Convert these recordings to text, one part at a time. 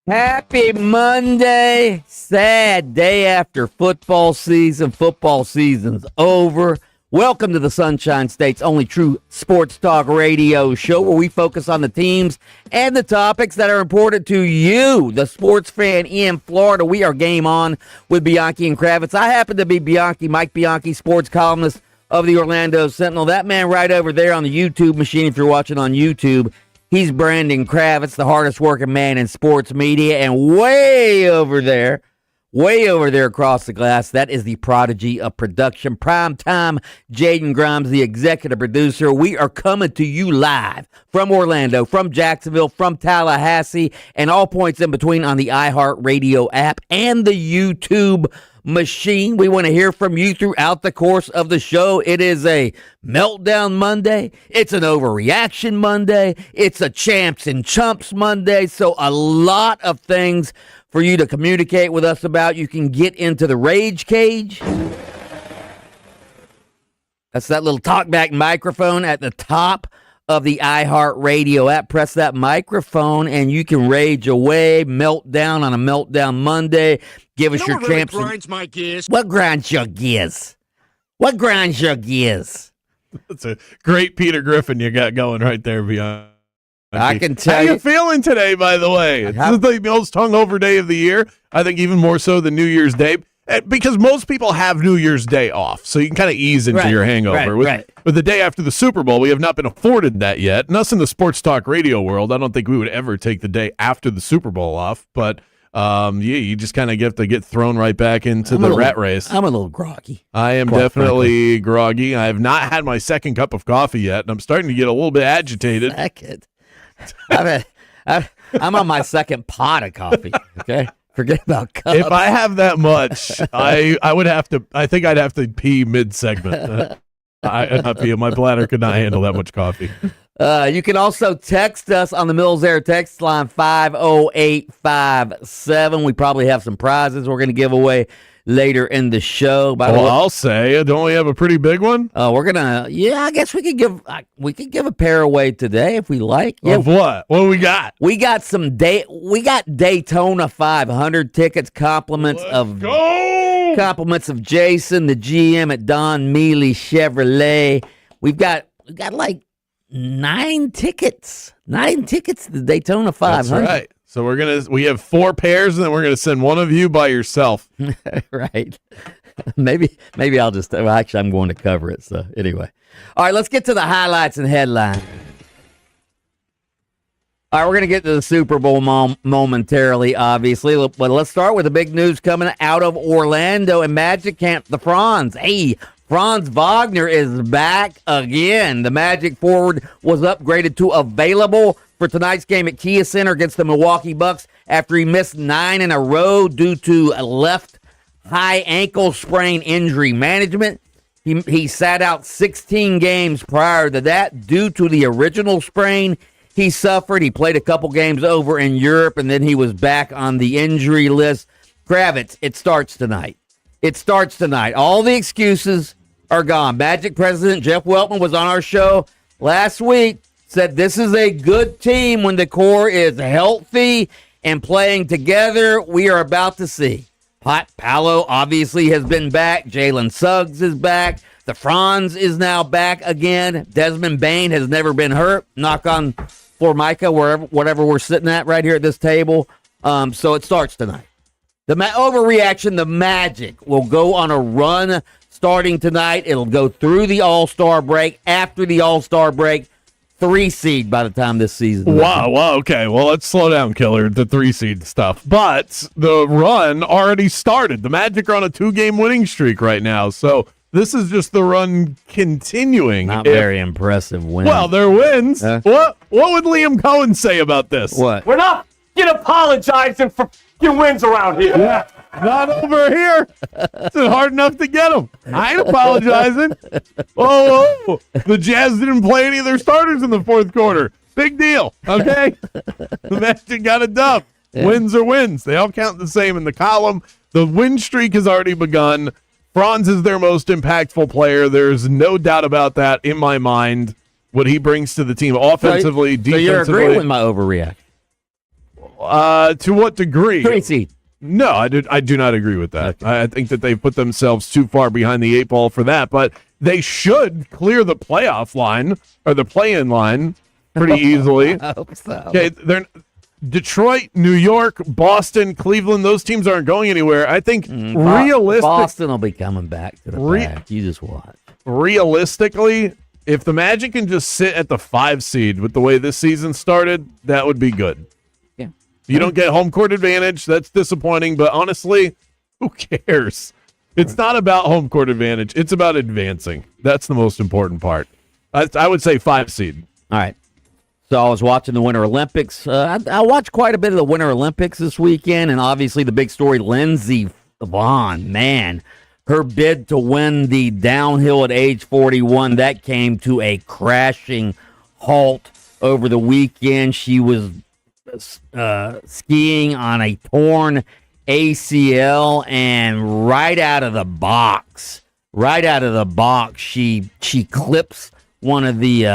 Happy Monday. Sad day after football season. Football season's over. Welcome to the Sunshine State's only true sports talk radio show where we focus on the teams and the topics that are important to you, the sports fan in Florida. We are game on with Bianchi and Kravitz. I happen to be Mike Bianchi, sports columnist of the Orlando Sentinel. That man right over there on the YouTube machine, if you're watching on YouTube, he's Brandon Kravitz, the hardest working man in sports media, and way over there across the glass, that is the prodigy of production, primetime Jaden Grimes, the executive producer. We are coming to you live from Orlando, from Jacksonville, from Tallahassee, and all points in between on the iHeart Radio app and the YouTube machine. We want to hear from you throughout the course of the show. It is a meltdown Monday. It's an overreaction Monday. It's a champs and chumps Monday. So a lot of things for you to communicate with us about. You can get into the rage cage. That's that little talkback microphone at the top of the iHeart Radio app. Press that microphone and you can rage away, melt down on a meltdown Monday. Give us your champs. What grinds my gears? What grinds your gears? What grinds your gears? That's a great Peter Griffin you got going right there, Bianchi. I can tell How you. you feeling today, by the way? This is the most hungover day of the year. I think even more so than New Year's Day. Because most people have New Year's Day off, so you can kind of ease into your hangover. With the day after the Super Bowl, we have not been afforded that yet. And us in the sports talk radio world, I don't think we would ever take the day after the Super Bowl off. But you just kind of have to get thrown right back into the rat race. I'm a little groggy. I am definitely groggy. I have not had my second cup of coffee yet, and I'm starting to get a little bit agitated. Second. I'm on my second pot of coffee, okay? Forget about cups. If I have that much, I would have to. I think I'd have to pee mid-segment. My bladder could not handle that much coffee. You can also text us on the Mills Air text line 50857. We probably have some prizes we're going to give away later in the show. I'll say, don't we have a pretty big one? We're gonna. Yeah, I guess we could give a pair away today if we like. Yeah. Of what? What do we got? We got Daytona 500 tickets. Compliments of Jason, the GM at Don Mealy Chevrolet. We've got like 9 tickets. 9 tickets to the Daytona 500. That's right. So we have 4 pairs, and then we're gonna send one of you by yourself. Right. Maybe I'll just. Well, actually, I'm going to cover it. So anyway, all right. Let's get to the highlights and headlines. All right, we're gonna get to the Super Bowl momentarily, obviously, but let's start with the big news coming out of Orlando and Magic Camp. The Franz. Hey, Franz Wagner is back again. The Magic forward was upgraded to available for tonight's game at Kia Center against the Milwaukee Bucks after he missed 9 in a row due to a left high ankle sprain injury management. He sat out 16 games prior to that due to the original sprain he suffered. He played a couple games over in Europe, and then he was back on the injury list. Kravitz, it starts tonight. It starts tonight. All the excuses are gone. Magic president Jeff Weltman was on our show last week, said this is a good team when the core is healthy and playing together. We are about to see. Pot Paolo obviously has been back. Jalen Suggs is back. The Franz is now back again. Desmond Bain has never been hurt. Knock on Formica, whatever we're sitting at right here at this table. So it starts tonight. The overreaction, the Magic will go on a run starting tonight. It'll go through the All-Star break. After the All-Star break, 3 seed by the time this season. Wow, okay. Well, let's slow down, Killer, the 3 seed stuff. But the run already started. The Magic are on a 2-game winning streak right now. So this is just the run continuing. Not very impressive win. Well, they're wins. What would Liam Cohen say about this? What? We're not apologizing for your wins around here. Yeah, not over here. It's hard enough to get them. I ain't apologizing. Oh, the Jazz didn't play any of their starters in the 4th quarter. Big deal, okay? The Magic got a dub. Yeah. Wins are wins. They all count the same in the column. The win streak has already begun. Franz is their most impactful player. There's no doubt about that in my mind, what he brings to the team offensively, defensively. So you're agreeing with my overreaction? To what degree? 3 seed. No, I do not agree with that. Okay. I think that they put themselves too far behind the 8 ball for that, but they should clear the playoff line or the play-in line pretty easily. I hope so. Okay, they're Detroit, New York, Boston, Cleveland, those teams aren't going anywhere. I think Boston will be coming back to the pack. You just watch. Realistically, if the Magic can just sit at the 5 seed with the way this season started, that would be good. Yeah. You don't get home court advantage. That's disappointing, but honestly, who cares? It's not about home court advantage. It's about advancing. That's the most important part. I would say 5 seed. All right. So I was watching the Winter Olympics. I watched quite a bit of the Winter Olympics this weekend, and obviously the big story, Lindsey Vonn, man. Her bid to win the downhill at age 41, that came to a crashing halt over the weekend. She was skiing on a torn ACL, and right out of the box, she clips one of the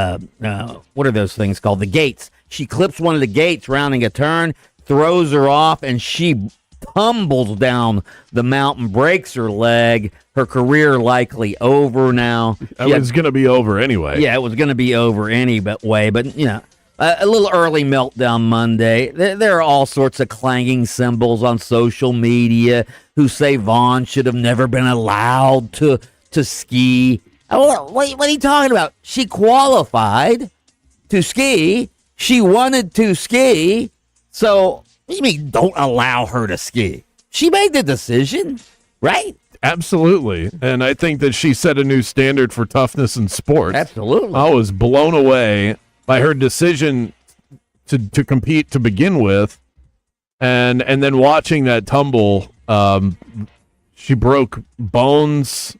what are those things called? The gates. She clips one of the gates rounding a turn, throws her off, and she tumbles down the mountain, breaks her leg. Her career likely over now. It was going to be over anyway. Yeah, it was going to be over anyway, but you know, a little early meltdown Monday. There are all sorts of clanging cymbals on social media who say Vaughn should have never been allowed to ski. What are you talking about? She qualified to ski. She wanted to ski. So, what do you mean don't allow her to ski? She made the decision, right? Absolutely. And I think that she set a new standard for toughness in sports. Absolutely. I was blown away by her decision to compete to begin with. And then watching that tumble, she broke bones,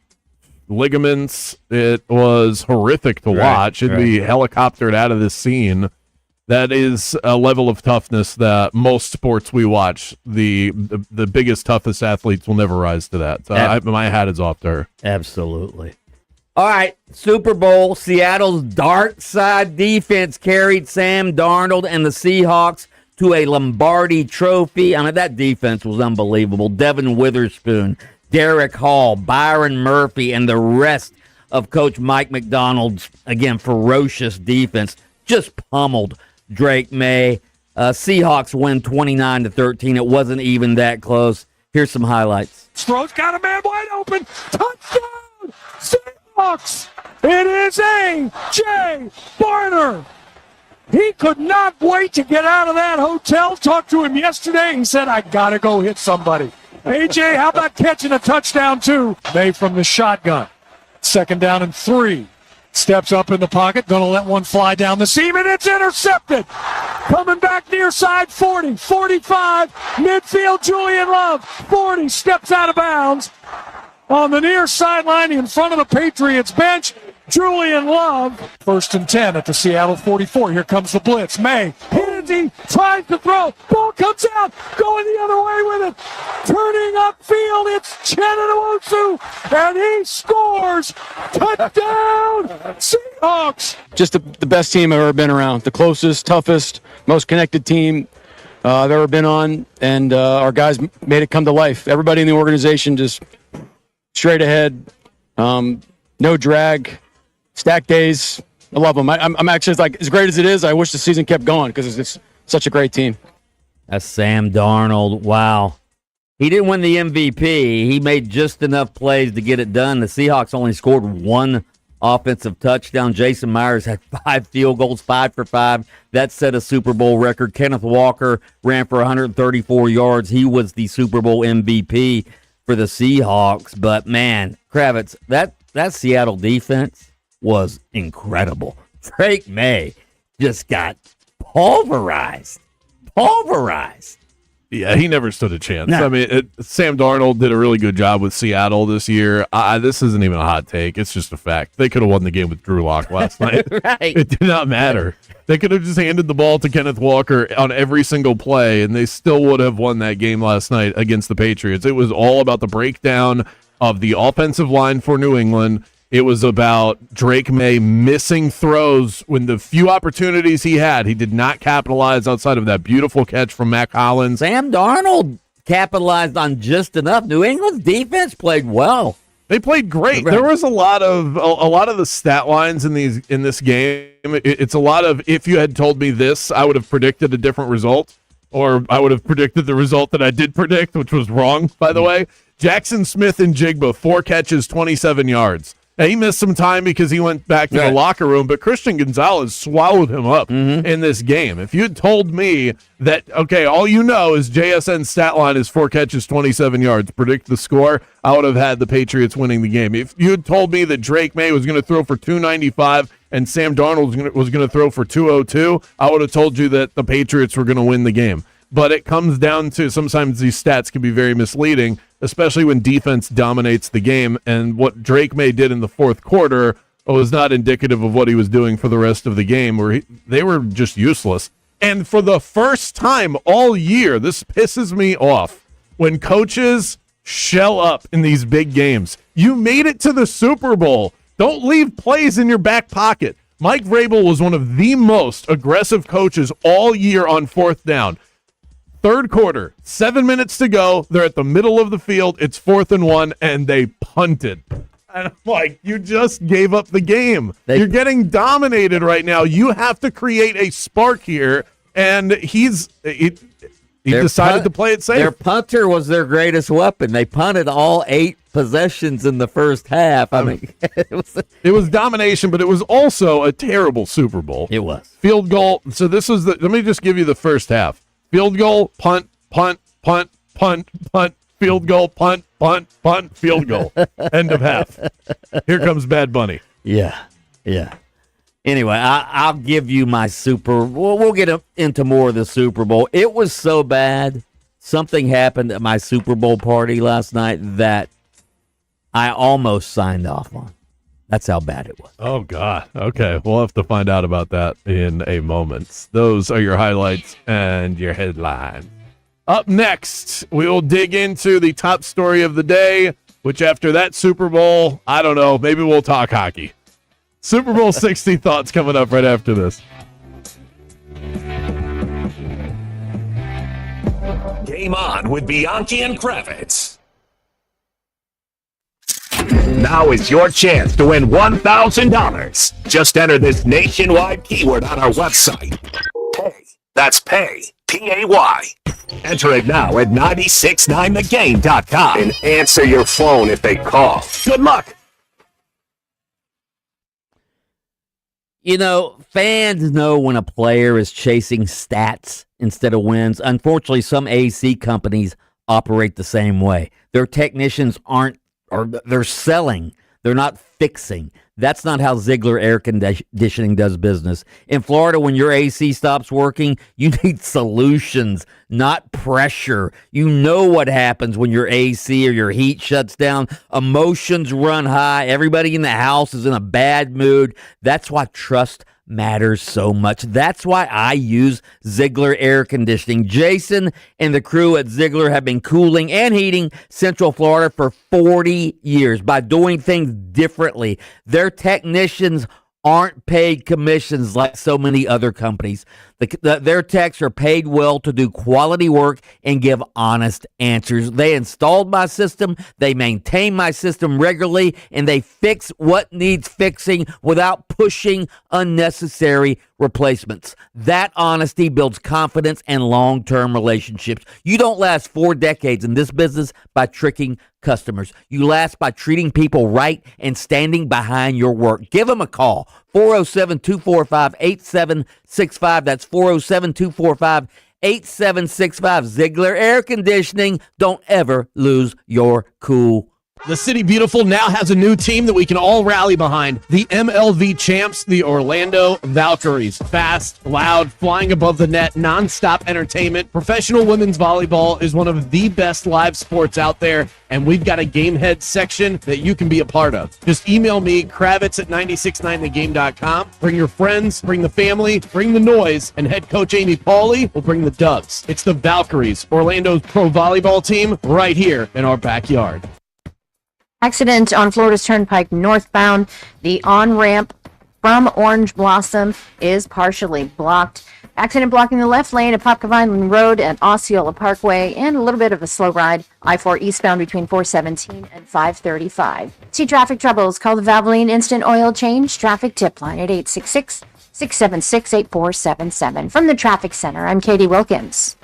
ligaments. It was horrific to watch. It'd be helicoptered out of this scene. That is a level of toughness that most sports we watch, the biggest, toughest athletes will never rise to that. So my hat is off to her. Absolutely. All right, Super Bowl, Seattle's dark side defense carried Sam Darnold and the Seahawks to a Lombardi trophy. I mean, that defense was unbelievable. Devin Witherspoon, Derek Hall, Byron Murphy, and the rest of Coach Mike McDonald's, again, ferocious defense just pummeled Drake May. Seahawks win 29-13. It wasn't even that close. Here's some highlights. Throws, got a man wide open. Touchdown! Seahawks! It is A.J. Barner. He could not wait to get out of that hotel. Talked to him yesterday. He said, I got to go hit somebody. A.J., how about catching a touchdown, too? May from the shotgun. 2nd down and 3. Steps up in the pocket, going to let one fly down the seam, and it's intercepted. Coming back near side, 40, 45, midfield, Julian Love, 40, steps out of bounds. On the near sideline in front of the Patriots bench, Julian Love. 1st and 10 at the Seattle 44. Here comes the blitz. May, Handsy, tries to throw. Ball comes out, going the other way with it. Turning upfield, it's Chenanawosu, and he scores. Touchdown, Seahawks. Just the best team I've ever been around. The closest, toughest, most connected team I've ever been on, and our guys made it come to life. Everybody in the organization just straight ahead, no drag, stack days. I love them. I'm actually, like, as great as it is, I wish the season kept going because it's such a great team. That's Sam Darnold. Wow. He didn't win the MVP. He made just enough plays to get it done. The Seahawks only scored 1 offensive touchdown. Jason Myers had 5 field goals, 5 for 5. That set a Super Bowl record. Kenneth Walker ran for 134 yards. He was the Super Bowl MVP for the Seahawks. But, man, Kravitz, that Seattle defense was incredible. Drake May just got pulverized. Yeah, he never stood a chance. No. I mean, Sam Darnold did a really good job with Seattle this year. This isn't even a hot take. It's just a fact. They could have won the game with Drew Lock last night. Right. It did not matter. They could have just handed the ball to Kenneth Walker on every single play, and they still would have won that game last night against the Patriots. It was all about the breakdown of the offensive line for New England It was about Drake May missing throws when the few opportunities he had. He did not capitalize outside of that beautiful catch from Mac Hollins. Sam Darnold capitalized on just enough. New England's defense played well. They played great. There was a lot of the stat lines in this game. It's a lot of, if you had told me this, I would have predicted a different result, or I would have predicted the result that I did predict, which was wrong, by the way. Jackson Smith and Jigba, 4 catches, 27 yards. Now, he missed some time because he went back to the locker room, but Christian Gonzalez swallowed him up in this game. If you had told me that, okay, all you know is JSN's stat line is 4 catches, 27 yards, predict the score, I would have had the Patriots winning the game. If you had told me that Drake May was going to throw for 295 and Sam Darnold was going to throw for 202, I would have told you that the Patriots were going to win the game. But it comes down to sometimes these stats can be very misleading, especially when defense dominates the game. And what Drake May did in the fourth quarter was not indicative of what he was doing for the rest of the game, where they were just useless. And for the first time all year, this pisses me off, when coaches shell up in these big games. You made it to the Super Bowl. Don't leave plays in your back pocket. Mike Vrabel was one of the most aggressive coaches all year on fourth down. Third quarter, 7 minutes to go. They're at the middle of the field. It's 4th and 1, and they punted. And I'm like, you just gave up the game. You're getting dominated right now. You have to create a spark here, and he decided to play it safe. Their punter was their greatest weapon. They punted all 8 possessions in the first half. I mean, it was domination, but it was also a terrible Super Bowl. It was. Field goal. So this was let me just give you the first half. Field goal, punt, punt, punt, punt, punt, field goal, punt, punt, punt, field goal. End of half. Here comes Bad Bunny. Yeah. Anyway, I'll give you my we'll get into more of the Super Bowl. It was so bad. Something happened at my Super Bowl party last night that I almost signed off on. That's how bad it was. Oh, God. Okay, we'll have to find out about that in a moment. Those are your highlights and your headlines. Up next, we will dig into the top story of the day, which after that Super Bowl, I don't know, maybe we'll talk hockey. Super Bowl 60 thoughts coming up right after this. Game on with Bianchi and Kravitz. Now is your chance to win $1,000. Just enter this nationwide keyword on our website. Pay. That's pay. P-A-Y. Enter it now at 969thegame.com and answer your phone if they call. Good luck. You know, fans know when a player is chasing stats instead of wins. Unfortunately, some AC companies operate the same way. Their technicians they're selling. They're not fixing. That's not how Ziegler Air Conditioning does business. In Florida, when your AC stops working, you need solutions, not pressure. You know what happens when your AC or your heat shuts down. Emotions run high. Everybody in the house is in a bad mood. That's why trust matters so much. That's why I use Ziegler Air Conditioning. Jason and the crew at Ziegler have been cooling and heating Central Florida for 40 years by doing things differently. Their technicians aren't paid commissions like so many other companies. Their techs are paid well to do quality work and give honest answers. They installed my system, they maintain my system regularly, and they fix what needs fixing without pushing unnecessary replacements. That honesty builds confidence and long-term relationships. You don't last 4 decades in this business by tricking customers. You last by treating people right and standing behind your work. Give them a call. 407-245-8765. That's 407-245-8765. Ziegler Air Conditioning. Don't ever lose your cool. The City Beautiful now has a new team that we can all rally behind. The MLV champs, the Orlando Valkyries. Fast, loud, flying above the net, nonstop entertainment. Professional women's volleyball is one of the best live sports out there, and we've got a game head section that you can be a part of. Just email me, Kravitz at 969thegame.com. Bring your friends, bring the family, bring the noise, and head coach Amy Pauley will bring the dubs. It's the Valkyries, Orlando's pro volleyball team, right here in our backyard. Accident on Florida's Turnpike northbound. The on-ramp from Orange Blossom is partially blocked. Accident blocking the left lane at Popcavine Road at Osceola Parkway, and a little bit of a slow ride. I-4 eastbound between 417 and 535. See traffic troubles? Call the Valvoline Instant Oil Change Traffic Tip Line at 866-676-8477. From the Traffic Center, I'm Katie Wilkins.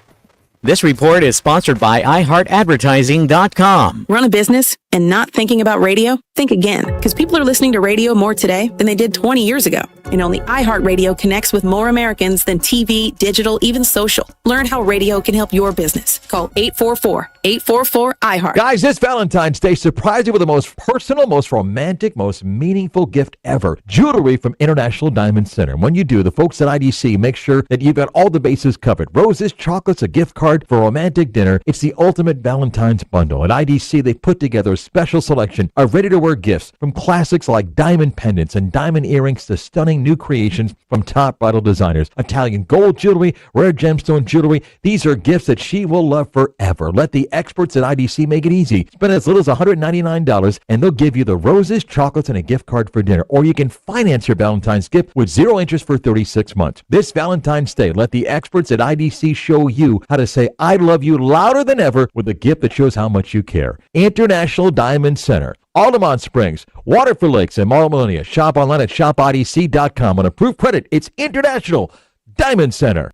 This report is sponsored by iHeartAdvertising.com. Run a business and not thinking about radio? Think again, because people are listening to radio more today than they did 20 years ago. And only iHeartRadio connects with more Americans than TV, digital, even social. Learn how radio can help your business. Call 844-844-iHeart. Guys, this Valentine's Day, surprise you with the most personal, most romantic, most meaningful gift ever. Jewelry from International Diamond Center. And when you do, the folks at IDC make sure that you've got all the bases covered. Roses, chocolates, a gift card for a romantic dinner. It's the ultimate Valentine's bundle. At IDC, they put together a special selection of ready-to-wear gifts, from classics like diamond pendants and diamond earrings to stunning new creations from top bridal designers. Italian gold jewelry, rare gemstone jewelry. These are gifts that she will love forever. Let the experts at IDC make it easy. Spend as little as $199 and they'll give you the roses, chocolates, and a gift card for dinner. Or you can finance your Valentine's gift with 0 interest for 36 months. This Valentine's Day, let the experts at IDC show you how to say I love you louder than ever with a gift that shows how much you care. International Diamond Center. Altamont Springs, Waterford Lakes, and Mall Millennia. Shop online at shopadc.com. On approved credit, it's International Diamond Center.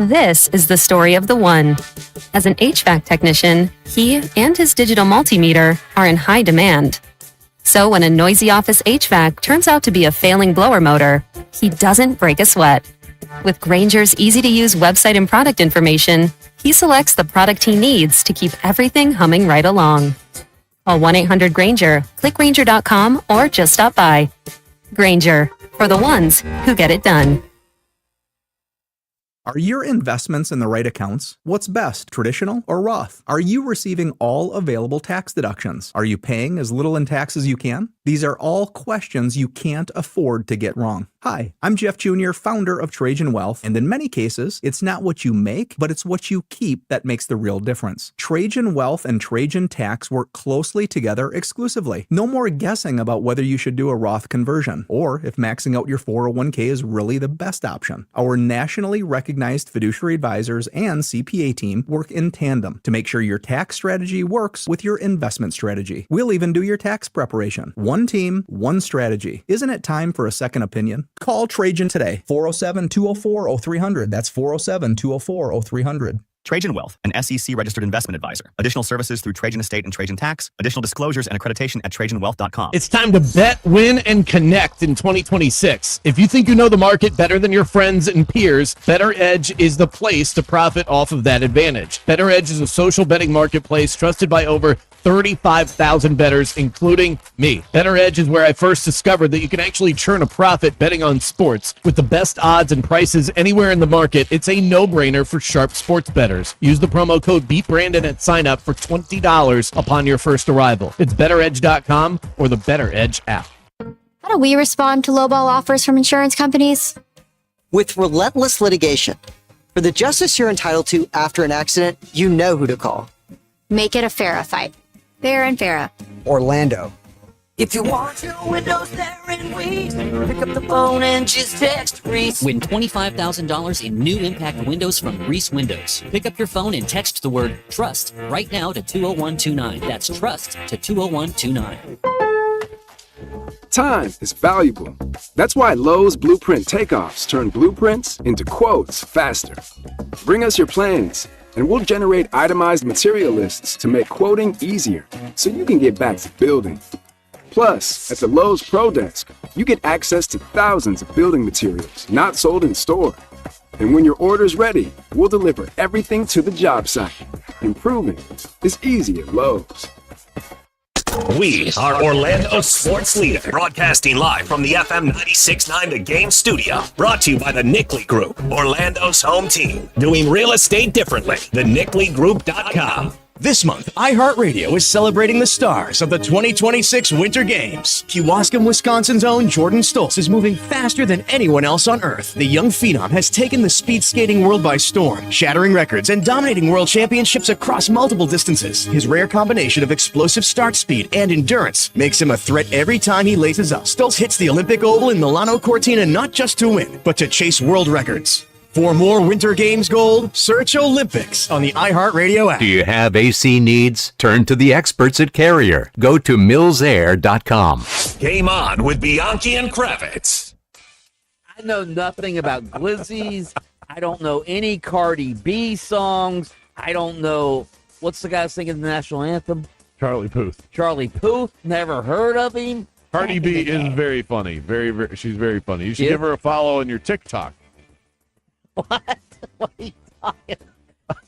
This is the story of the one. As an HVAC technician, he and his digital multimeter are in high demand. So when a noisy office HVAC turns out to be a failing blower motor, he doesn't break a sweat. With Grainger's easy-to-use website and product information, he selects the product he needs to keep everything humming right along. Call 1-800-GRAINGER, click Grainger.com, or just stop by. Grainger, for the ones who get it done. Are your investments in the right accounts? What's best, traditional or Roth? Are you receiving all available tax deductions? Are you paying as little in tax as you can? These are all questions you can't afford to get wrong. Hi, I'm Jeff Jr., founder of Trajan Wealth, and in many cases, it's not what you make, but it's what you keep that makes the real difference. Trajan Wealth and Trajan Tax work closely together exclusively. No more guessing about whether you should do a Roth conversion, or if maxing out your 401k is really the best option. Our nationally recognized fiduciary advisors and CPA team work in tandem to make sure your tax strategy works with your investment strategy. We'll even do your tax preparation. One team, one strategy. Isn't it time for a second opinion? Call Trajan today. 407-204-0300. That's 407-204-0300. Trajan Wealth, an SEC registered investment advisor. Additional services through Trajan Estate and Trajan Tax. Additional disclosures and accreditation at TrajanWealth.com. It's time to bet, win, and connect in 2026. If you think you know the market better than your friends and peers, Better Edge is the place to profit off of that advantage. Better Edge is a social betting marketplace trusted by over 35,000 bettors, including me. Better Edge is where I first discovered that you can actually churn a profit betting on sports. With the best odds and prices anywhere in the market, it's a no-brainer for sharp sports bettors. Use the promo code BeatBrandon at sign up for $20 upon your first arrival. It's BetterEdge.com or the Better Edge app. How do we respond to lowball offers from insurance companies? With relentless litigation. For the justice you're entitled to after an accident, you know who to call. Make it a FARA fight. Fair and Farah. Orlando. If you want your windows there in Reese, pick up the phone and just text Reese. Win $25,000 in new impact windows from Reese Windows. Pick up your phone and text the word TRUST right now to 20129. That's TRUST to 20129. Time is valuable. That's why Lowe's Blueprint Takeoffs turn blueprints into quotes faster. Bring us your plans, and we'll generate itemized material lists to make quoting easier so you can get back to building. Plus, at the Lowe's Pro Desk, you get access to thousands of building materials not sold in store. And when your order's ready, we'll deliver everything to the job site. Improving is easy at Lowe's. We are Orlando Sports Leader, broadcasting live from the FM 96.9 The Game studio. Brought to you by the Nickley Group, Orlando's home team. Doing real estate differently. TheNickleyGroup.com. This month, iHeartRadio is celebrating the stars of the 2026 Winter Games. Kewaskum, Wisconsin's own Jordan Stoltz is moving faster than anyone else on Earth. The young phenom has taken the speed skating world by storm, shattering records and dominating world championships across multiple distances. His rare combination of explosive start speed and endurance makes him a threat every time he laces up. Stoltz hits the Olympic Oval in Milano Cortina not just to win, but to chase world records. For more Winter Games gold, search Olympics on the iHeartRadio app. Do you have AC needs? Turn to the experts at Carrier. Go to millsair.com. Game on with Bianchi and Kravitz. I know nothing about glizzies. I don't know any Cardi B songs. I don't know, what's the guy singing the national anthem? Charlie Puth. Charlie Puth. Never heard of him. Cardi B is very funny. She's very funny. You should give her a follow on your TikTok. What? What are you talking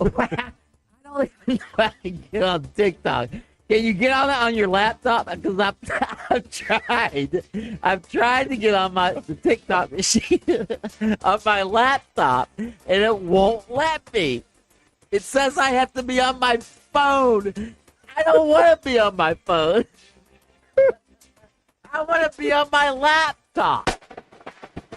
about? I don't even know how to get on TikTok. Can you get on it on your laptop? Because I've tried. I've tried to get on the TikTok machine on my laptop, and it won't let me. It says I have to be on my phone. I don't want to be on my phone. I want to be on my laptop.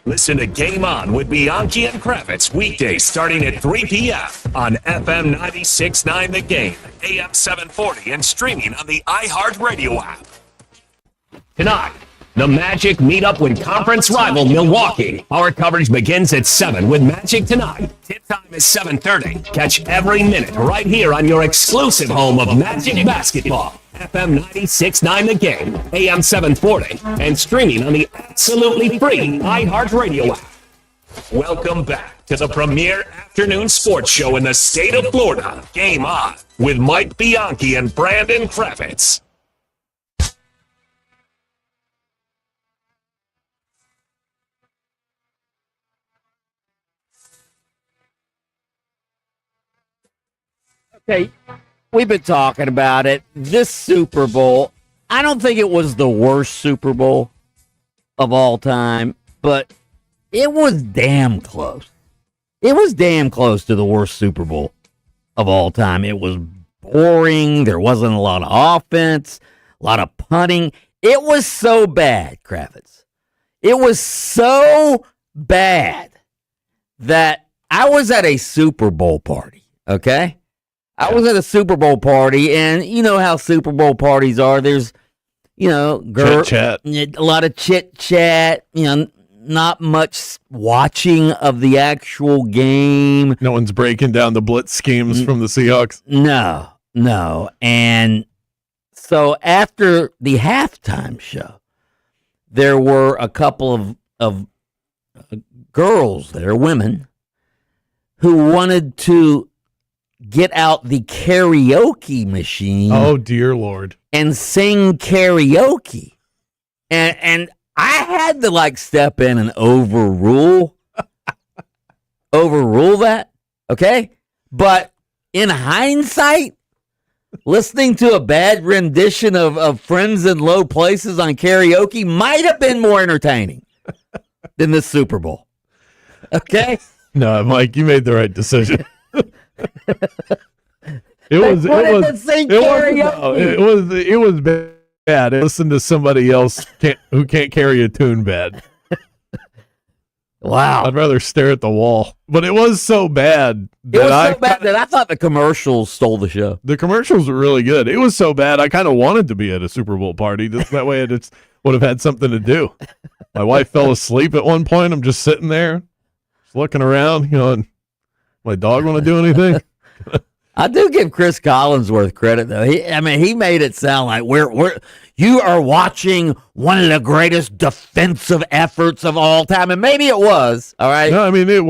Listen to Game On with Bianchi and Kravitz weekdays starting at 3 p.m. on FM 96.9 The Game, AM 740, and streaming on the iHeart Radio app. Tonight, the Magic meet up with conference rival Milwaukee. Our coverage begins at 7 with Magic Tonight. Tip time is 7:30. Catch every minute right here on your exclusive home of Magic Basketball. FM 96.9 The Game, AM 740, and streaming on the absolutely free iHeart Radio app. Welcome back to the premier afternoon sports show in the state of Florida. Game On with Mike Bianchi and Brandon Kravitz. Okay, we've been talking about it. This Super Bowl, I don't think it was the worst Super Bowl of all time, but it was damn close. It was damn close to the worst Super Bowl of all time. It was boring. There wasn't a lot of offense, a lot of punting. It was so bad, Kravitz. It was so bad that I was at a Super Bowl party, okay? I was at a Super Bowl party, and you know how Super Bowl parties are. There's, chit-chat. A lot of chit-chat, not much watching of the actual game. No one's breaking down the blitz schemes from the Seahawks. No. And so after the halftime show, there were a couple of girls there, women, who wanted to get out the karaoke machine. Oh, dear Lord. And sing karaoke. And I had to step in and overrule that. Okay. But in hindsight, listening to a bad rendition of Friends in Low Places on karaoke might have been more entertaining than this Super Bowl. Okay. No, Mike, you made the right decision. It was bad. Listen to somebody else who can't carry a tune bad. Wow. I'd rather stare at the wall. But it was so bad that I thought the commercials stole the show. The commercials were really good. It was so bad I kind of wanted to be at a Super Bowl party. Just that way I just would have had something to do. My wife fell asleep at one point. I'm just sitting there, just looking around, and my dog want to do anything? I do give Chris Collinsworth credit, though. He made it sound like you are watching one of the greatest defensive efforts of all time, and maybe it was. All right. No, it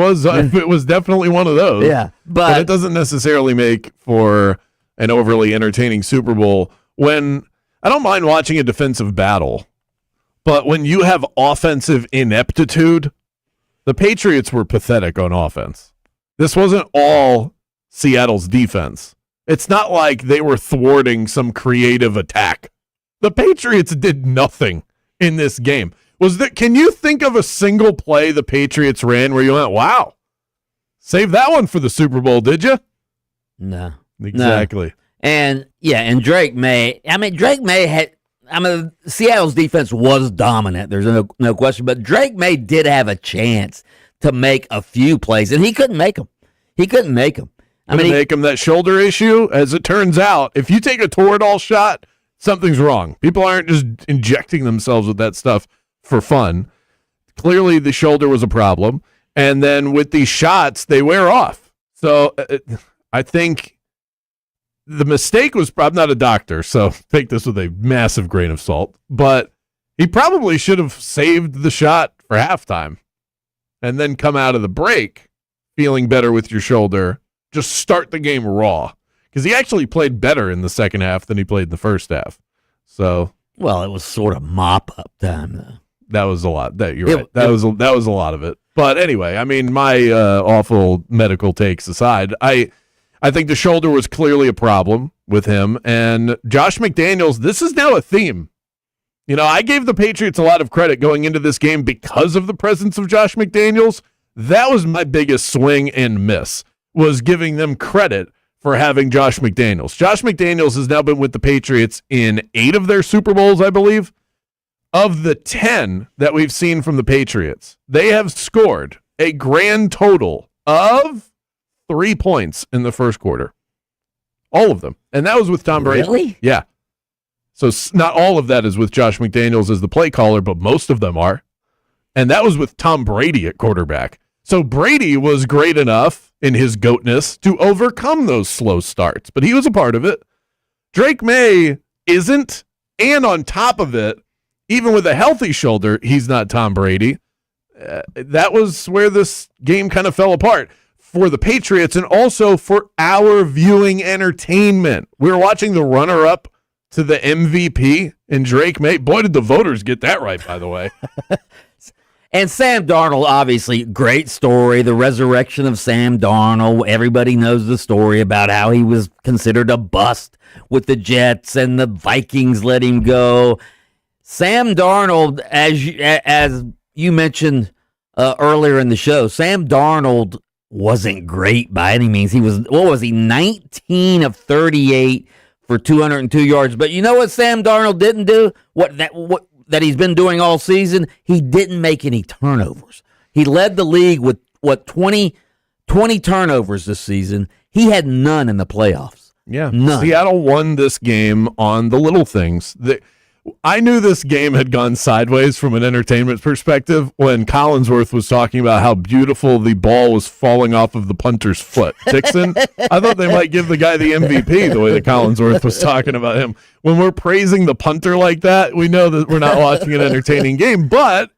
was definitely one of those. Yeah, but it doesn't necessarily make for an overly entertaining Super Bowl. When I don't mind watching a defensive battle, but when you have offensive ineptitude, the Patriots were pathetic on offense. This wasn't all Seattle's defense. It's not like they were thwarting some creative attack. The Patriots did nothing in this game. Can you think of a single play the Patriots ran where you went, wow, save that one for the Super Bowl, did you? No. Exactly. No. And Drake May. Seattle's defense was dominant. There's no question. But Drake May did have a chance to make a few plays, and he couldn't make them. That shoulder issue, as it turns out, if you take a Toradol shot, something's wrong. People aren't just injecting themselves with that stuff for fun. Clearly, the shoulder was a problem. And then with these shots, they wear off. So I think the mistake was, I'm not a doctor, so take this with a massive grain of salt, but he probably should have saved the shot for halftime and then come out of the break feeling better with your shoulder. Just start the game raw, because he actually played better in the second half than he played in the first half. So, well, it was sort of mop-up time, though. That was a lot. You're right. That was a lot of it. But anyway, I mean, my awful medical takes aside, I think the shoulder was clearly a problem with him. And Josh McDaniels, this is now a theme. You know, I gave the Patriots a lot of credit going into this game because of the presence of Josh McDaniels. That was my biggest swing and miss, was giving them credit for having Josh McDaniels. Josh McDaniels has now been with the Patriots in 8 of their Super Bowls, I believe. Of the 10 that we've seen from the Patriots, they have scored a grand total of 3 points in the first quarter. All of them. And that was with Tom Brady. Really? Yeah. So not all of that is with Josh McDaniels as the play caller, but most of them are. And that was with Tom Brady at quarterback. So Brady was great enough in his goatness to overcome those slow starts, but he was a part of it. Drake May isn't, and on top of it, even with a healthy shoulder, he's not Tom Brady. That was where this game kind of fell apart for the Patriots and also for our viewing entertainment. We were watching the runner-up to the MVP in Drake May. Boy, did the voters get that right, by the way. And Sam Darnold, obviously, great story. The resurrection of Sam Darnold. Everybody knows the story about how he was considered a bust with the Jets and the Vikings let him go. Sam Darnold, as you mentioned earlier in the show, Sam Darnold wasn't great by any means. He was, 19 of 38 for 202 yards. But you know what Sam Darnold didn't do? What he's been doing all season? He didn't make any turnovers. He led the league with 20 turnovers this season. He had none in the playoffs. Yeah. None. Seattle won this game on the little things. I knew this game had gone sideways from an entertainment perspective when Collinsworth was talking about how beautiful the ball was falling off of the punter's foot. Dixon, I thought they might give the guy the MVP the way that Collinsworth was talking about him. When we're praising the punter like that, we know that we're not watching an entertaining game. But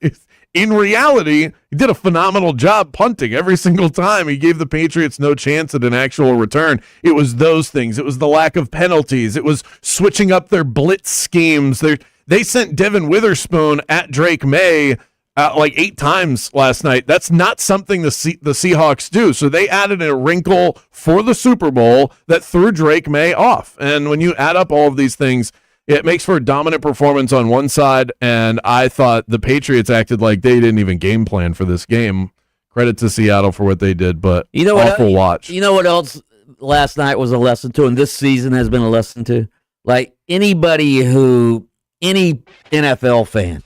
in reality, he did a phenomenal job punting every single time. He gave the Patriots no chance at an actual return. It was those things. It was the lack of penalties. It was switching up their blitz schemes. They sent Devin Witherspoon at Drake May like 8 times last night. That's not something the Seahawks do. So they added a wrinkle for the Super Bowl that threw Drake May off. And when you add up all of these things, it makes for a dominant performance on one side, and I thought the Patriots acted like they didn't even game plan for this game. Credit to Seattle for what they did, but awful watch. You know what else last night was a lesson to, and this season has been a lesson to? Like any NFL fan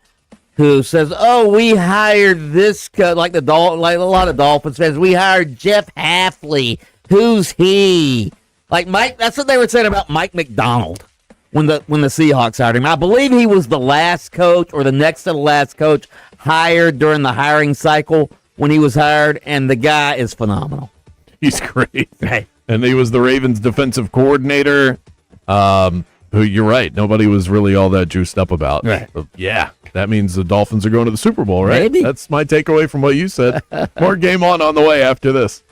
who says, "Oh, we hired this," like a lot of Dolphins fans, we hired Jeff Hafley. Who's he? Like Mike. That's what they were saying about Mike McDonald. When the Seahawks hired him. I believe he was the last coach or the next to the last coach hired during the hiring cycle when he was hired, and the guy is phenomenal. He's great. Hey. And he was the Ravens defensive coordinator, who you're right, nobody was really all that juiced up about. Right. But yeah, that means the Dolphins are going to the Super Bowl, right? Maybe. That's my takeaway from what you said. More game on the way after this.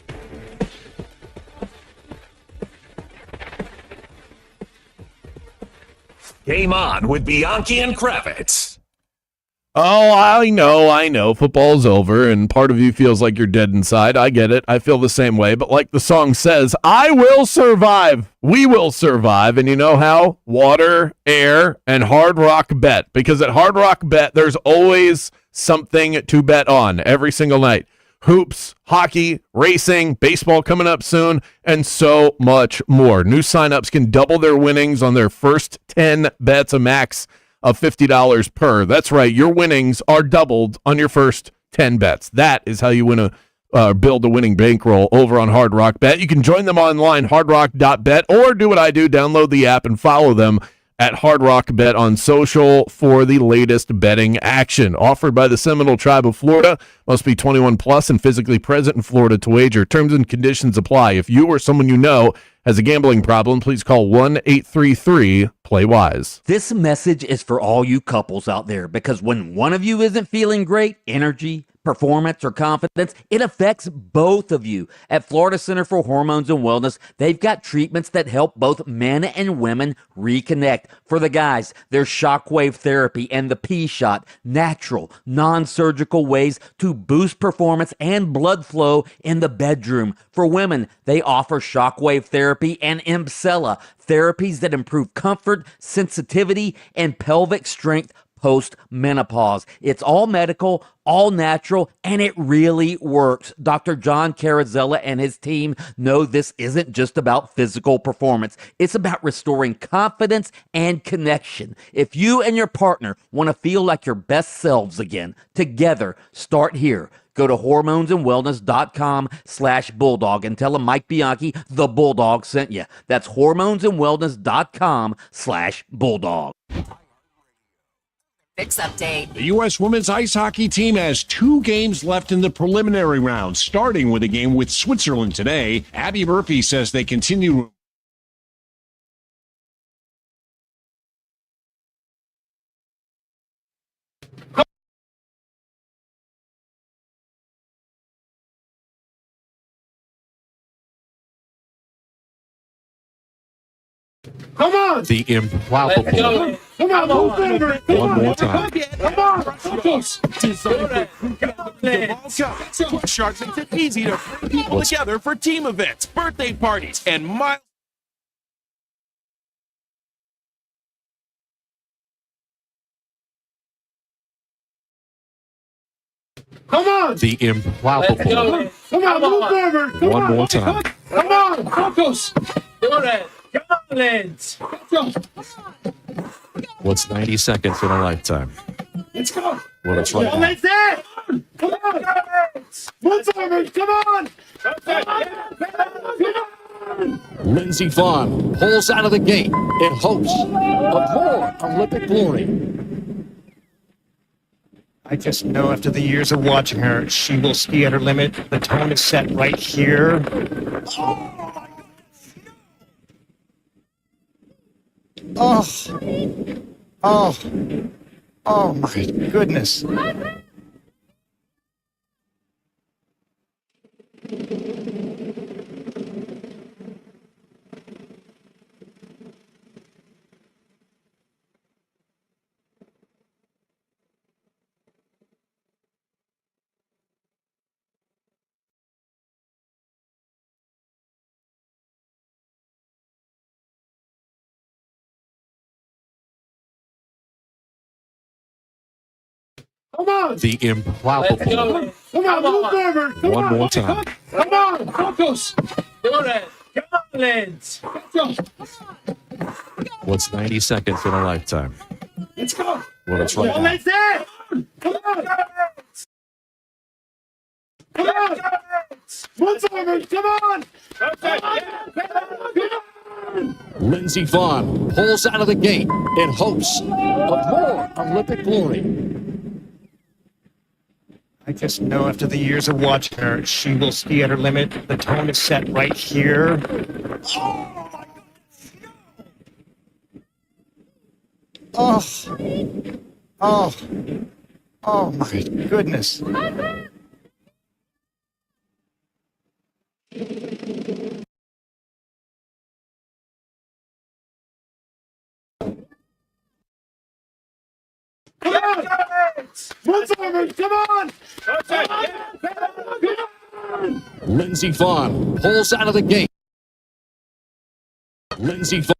Game on with Bianchi and Kravitz. Oh, I know. Football's over, and part of you feels like you're dead inside. I get it. I feel the same way. But like the song says, I will survive. We will survive. And you know how? Water, air, and Hard Rock Bet. Because at Hard Rock Bet, there's always something to bet on every single night. hoops, hockey, racing, baseball coming up soon, and so much more. New signups can double their winnings on their first 10 bets, a max of $50 per. That's right, your winnings are doubled on your first 10 bets. That is how you win build a winning bankroll over on Hard Rock Bet. You can join them online, hardrock.bet, or do what I do, download the app and follow them at Hard Rock Bet on social for the latest betting action. Offered by the Seminole Tribe of Florida. Must be 21 plus and physically present in Florida to wager. Terms and conditions apply. If you or someone you know has a gambling problem, please call 1-833-PLAY-WISE. This message is for all you couples out there, because when one of you isn't feeling great, energy, performance, or confidence, it affects both of you. At Florida Center for Hormones and Wellness, they've got treatments that help both men and women reconnect. For the guys, there's shockwave therapy and the P-Shot, natural, non-surgical ways to boost performance and blood flow in the bedroom. For women, they offer shockwave therapy and Emcella, therapies that improve comfort, sensitivity, and pelvic strength post-menopause. It's all medical, all natural, and it really works. Dr. John Carazella and his team know this isn't just about physical performance. It's about restoring confidence and connection. If you and your partner want to feel like your best selves again, together, start here. Go to hormonesandwellness.com/bulldog and tell them Mike Bianchi, the Bulldog, sent you. That's hormonesandwellness.com/bulldog. Fix update. The U.S. women's ice hockey team has 2 games left in the preliminary round, starting with a game with Switzerland today. Abby Murphy says they continue. Come on! The improbable. Come on, move over! One more time. Come on! Focus! Sharks makes it easy to bring people together for team events, birthday parties, and miles. Come on! The improbable. Come on, move over! One more time. Come on! Focus! Come on, lads! What's 90 seconds in a lifetime? Let's go! Well, it's right Come now. on, there! Come on! Move over! Come on! Come on! Lindsey Vonn pulls out of the gate in hopes of more Olympic glory. I just know after the years of watching her, she will ski at her limit. The tone is set right here. Oh, oh, oh my goodness. Come on! The improbable. Come on, move over! One more time. Come on! Focus! Come on, lads! What's 90 seconds in a lifetime? Let's go! Well, it's right Come on, now. lads, there! Come on! Come on! Move over! Come on! Come on! Lindsey Vonn pulls out of the gate in hopes of more Olympic glory. I just know after the years of watching her, she will ski at her limit. The tone is set right here. Oh, oh, oh my goodness. Come on! Move over! Come on! Lindsey Vonn pulls out of the gate. Lindsey Vonn.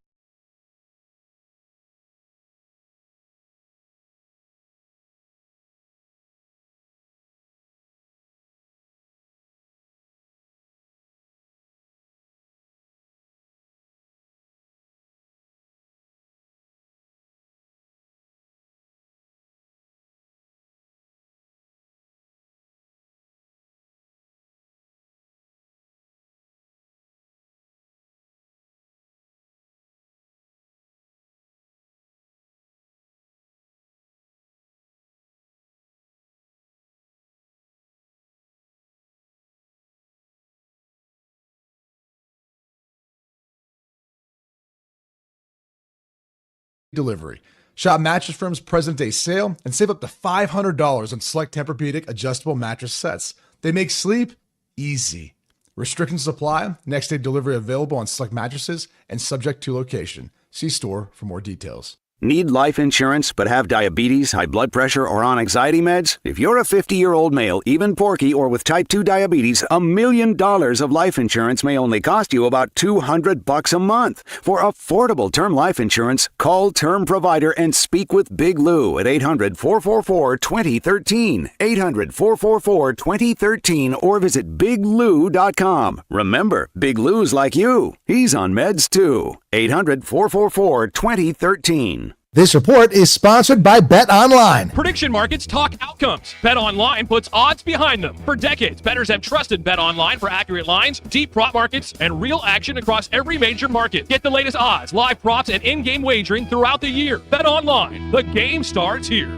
delivery. Shop Mattress Firm's President Day sale and save up to $500 on select Tempur-Pedic adjustable mattress sets. They make sleep easy. Restrictions apply. Next day delivery available on select mattresses and subject to location. See store for more details. Need life insurance but have diabetes, high blood pressure, or on anxiety meds? If you're a 50-year-old male, even porky, or with type 2 diabetes, $1 million of life insurance may only cost you about $200 a month. For affordable term life insurance, call Term Provider and speak with Big Lou at 800-444-2013. 800-444-2013 or visit biglou.com. Remember, Big Lou's like you. He's on meds too. 800-444-2013. This report is sponsored by Bet Online. Prediction markets talk outcomes. Bet Online puts odds behind them. For decades, bettors have trusted Bet Online for accurate lines, deep prop markets, and real action across every major market. Get the latest odds, live props, and in-game wagering throughout the year. Bet Online. The game starts here.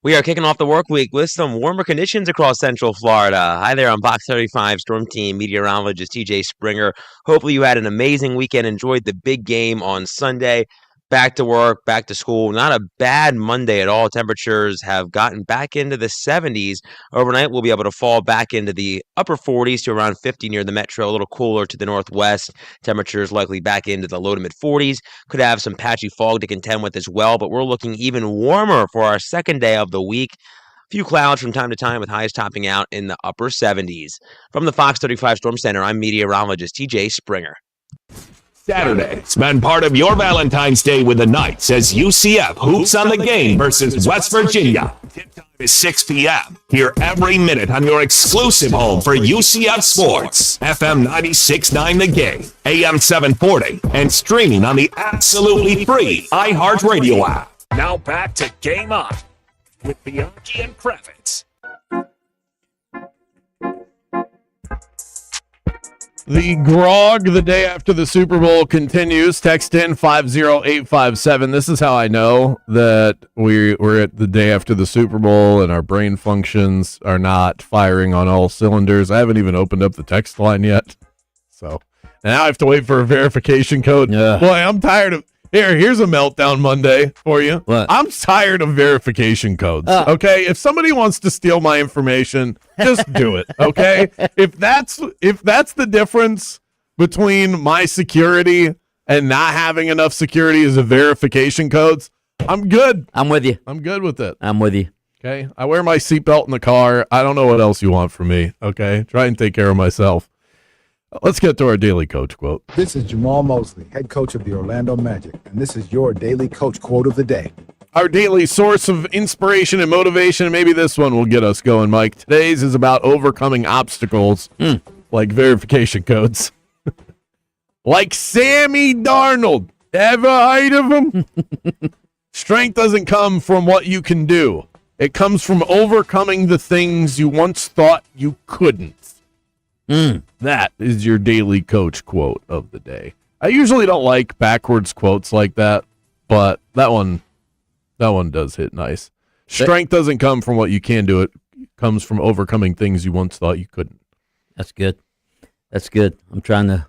We are kicking off the work week with some warmer conditions across Central Florida. Hi there, I'm Fox 35 Storm Team meteorologist TJ Springer. Hopefully you had an amazing weekend, enjoyed the big game on Sunday. Back to work, back to school. Not a bad Monday at all. Temperatures have gotten back into the 70s. Overnight, we'll be able to fall back into the upper 40s to around 50 near the metro. A little cooler to the northwest. Temperatures likely back into the low to mid 40s. Could have some patchy fog to contend with as well, but we're looking even warmer for our second day of the week. Few clouds from time to time with highs topping out in the upper 70s. From the Fox 35 Storm Center, I'm meteorologist TJ Springer. Saturday, spend part of your Valentine's Day with the Knights as UCF hoops on the game versus West Virginia. Tip time is 6 p.m. Hear every minute on your exclusive home for UCF Sports. FM 96.9 The Game, AM 740, and streaming on the absolutely free iHeart Radio app. Now back to Game On with Bianchi and Kravitz. The grog the day after the Super Bowl continues. Text in 50857. This is how I know that we're at the day after the Super Bowl and our brain functions are not firing on all cylinders. I haven't even opened up the text line yet. So now I have to wait for a verification code. Yeah. Boy, I'm tired of... Here's a meltdown Monday for you. What? I'm tired of verification codes. Okay, if somebody wants to steal my information, just do it. Okay, if that's the difference between my security and not having enough security as a verification codes, I'm good. I'm with you. I'm good with it. I'm with you. Okay, I wear my seatbelt in the car. I don't know what else you want from me. Okay, try and take care of myself. Let's get to our daily coach quote. This is Jamal Mosley, head coach of the Orlando Magic, and this is your daily coach quote of the day. Our daily source of inspiration and motivation, and maybe this one will get us going, Mike. Today's is about overcoming obstacles like verification codes. Like Sammy Darnold. Ever heard of him? Strength doesn't come from what you can do. It comes from overcoming the things you once thought you couldn't. That is your daily coach quote of the day. I usually don't like backwards quotes like that, but that one does hit nice. Strength doesn't come from what you can do. It comes from overcoming things you once thought you couldn't. That's good. That's good. There's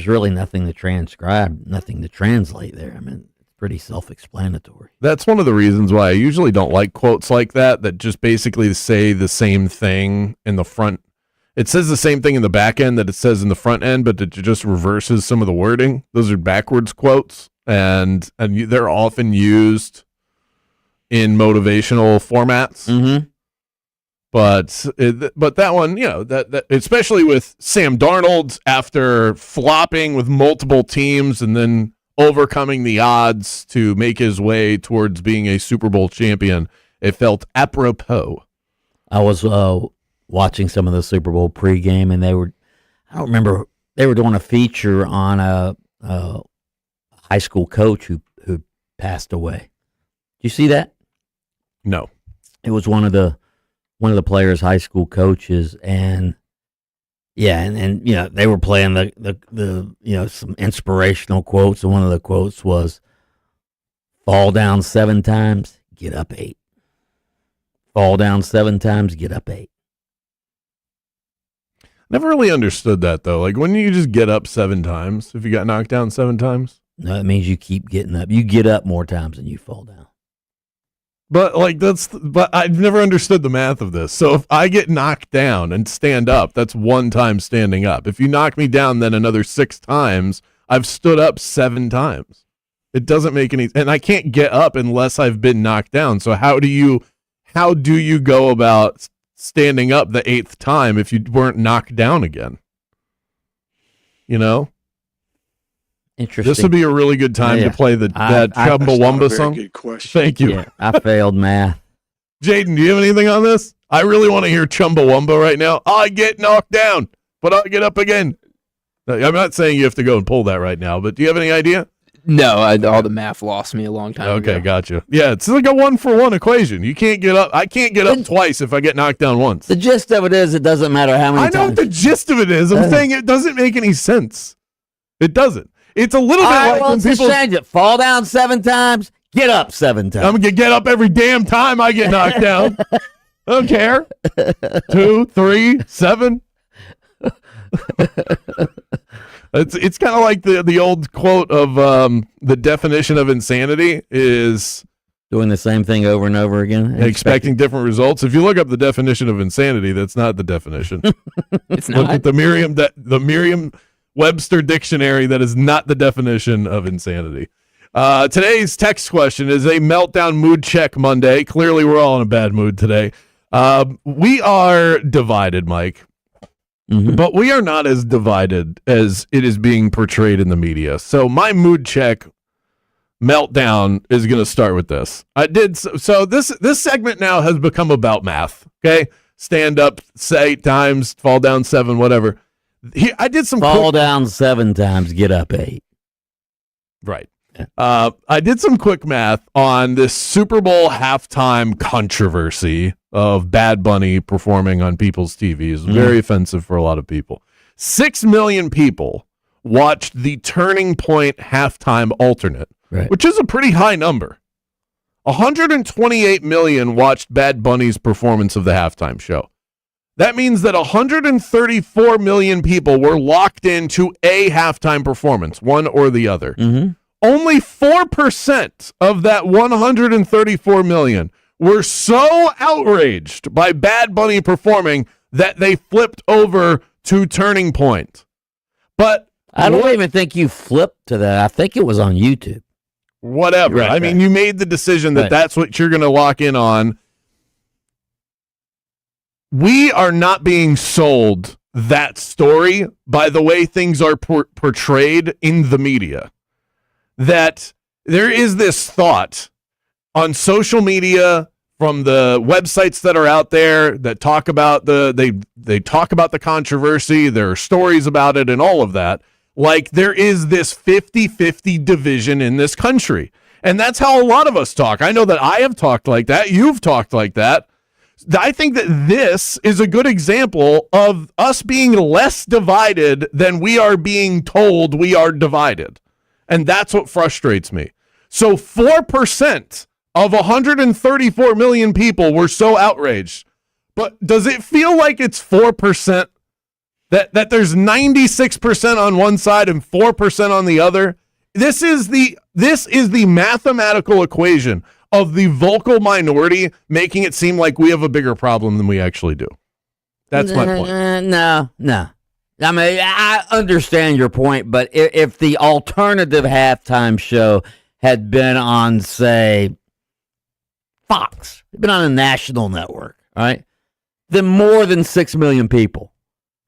really nothing to transcribe, nothing to translate there. I mean, it's pretty self-explanatory. That's one of the reasons why I usually don't like quotes like that just basically say the same thing in the front. It says the same thing in the back end that it says in the front end, but it just reverses some of the wording. Those are backwards quotes, and they're often used in motivational formats. Mm-hmm. But that one, that especially with Sam Darnold after flopping with multiple teams and then overcoming the odds to make his way towards being a Super Bowl champion, it felt apropos. I was watching some of the Super Bowl pregame, and they were doing a feature on a high school coach who passed away. Did you see that? No. It was one of the players' high school coaches, and they were playing the some inspirational quotes, and one of the quotes was, "Fall down 7 times, get up 8. Fall down 7 times, get up 8." Never really understood that, though. Like, wouldn't you just get up 7 times if you got knocked down 7 times? No, it means you keep getting up. You get up more times than you fall down. But but I've never understood the math of this. So if I get knocked down and stand up, that's one time standing up. If you knock me down, then another 6 times, I've stood up 7 times. It doesn't make any, and I can't get up unless I've been knocked down. So how do you go about standing up the 8th time if you weren't knocked down again? You know? Interesting. This would be a really good time to play that Chumbawamba song. Good question. Thank you. Yeah, I failed math. Jaden, do you have anything on this? I really want to hear Chumbawamba right now. I get knocked down, but I get up again. I'm not saying you have to go and pull that right now, but do you have any idea? No, all the math lost me a long time ago. Okay, gotcha. Yeah, it's like a 1-for-1 equation. You can't get up. I can't get up twice if I get knocked down once. The gist of it is it doesn't matter how many times. I know what the gist of it is. I'm saying it doesn't make any sense. It doesn't. It's a little bit like when people change it. Fall down 7 times, get up 7 times. I'm gonna get up every damn time I get knocked down. I don't care. 2, 3, 7. It's kind of like the old quote of the definition of insanity is doing the same thing over and over again, expecting different results. If you look up the definition of insanity, that's not the definition. It's Look not. at the Merriam-Webster dictionary. That is not the definition of insanity. Today's text question is a meltdown mood check Monday. Clearly, we're all in a bad mood today. We are divided, Mike. Mm-hmm. But we are not as divided as it is being portrayed in the media. So my mood check meltdown is going to start with this. So this segment now has become about math. Okay, stand up 8 times, fall down 7, whatever. I did some fall down 7 times, get up 8. Right. I did some quick math on this Super Bowl halftime controversy of Bad Bunny performing on people's TVs. Very offensive for a lot of people. 6 million people watched the Turning Point halftime alternate, which is a pretty high number. 128 million watched Bad Bunny's performance of the halftime show. That means that 134 million people were locked into a halftime performance, one or the other. Mm-hmm. Only 4% of that 134 million were so outraged by Bad Bunny performing that they flipped over to Turning Point. But I don't even think you flipped to that. I think it was on YouTube. Whatever. Right, I mean, you made the decision that that's what you're going to lock in on. We are not being sold that story by the way things are portrayed in the media. That there is this thought on social media from the websites that are out there that talk about they talk about the controversy, there are stories about it and all of that. Like there is this 50-50 division in this country. And that's how a lot of us talk. I know that I have talked like that. You've talked like that. I think that this is a good example of us being less divided than we are being told we are divided. And that's what frustrates me. So 4% of 134 million people were so outraged. But does it feel like it's 4%? That there's 96% on one side and 4% on the other? This is the mathematical equation of the vocal minority making it seem like we have a bigger problem than we actually do. That's my point. No. I mean, I understand your point, but if the alternative halftime show had been on, say, Fox, been on a national network, right, then more than 6 million people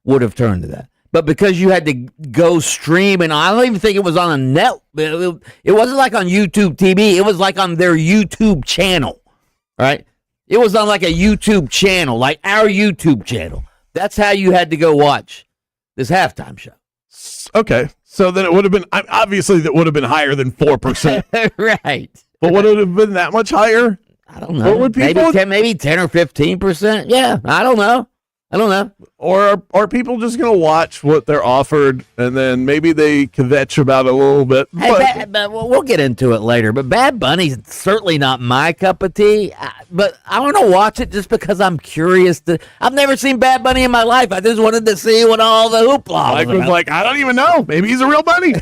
would have turned to that. But because you had to go stream, and I don't even think it was on a net, it wasn't like on YouTube TV. It was like on their YouTube channel, right? It was on like a YouTube channel, like our YouTube channel. That's how you had to go watch this halftime show. Okay, so then it would have been, obviously that would have been higher than 4%. Right. But would it have been that much higher? I don't know. Maybe 10 or 15%. Yeah, I don't know. Or are people just going to watch what they're offered and then maybe they kvetch about it a little bit? But we'll get into it later. But Bad Bunny's certainly not my cup of tea. But I want to watch it just because I'm curious. I've never seen Bad Bunny in my life. I just wanted to see what all the hoopla was Mike was like, I don't even know. Maybe he's a real bunny.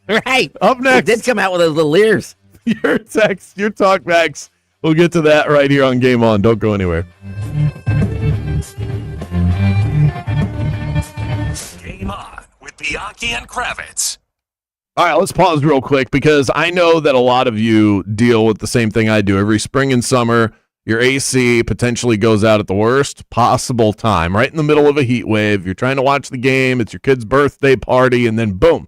Right. Up next. It did come out with those little ears. Your text, your talkbacks. We'll get to that right here on Game On. Don't go anywhere. Game On with Bianchi and Kravitz. All right, let's pause real quick because I know that a lot of you deal with the same thing I do. Every spring and summer, your AC potentially goes out at the worst possible time, right in the middle of a heat wave. You're trying to watch the game. It's your kid's birthday party, and then boom,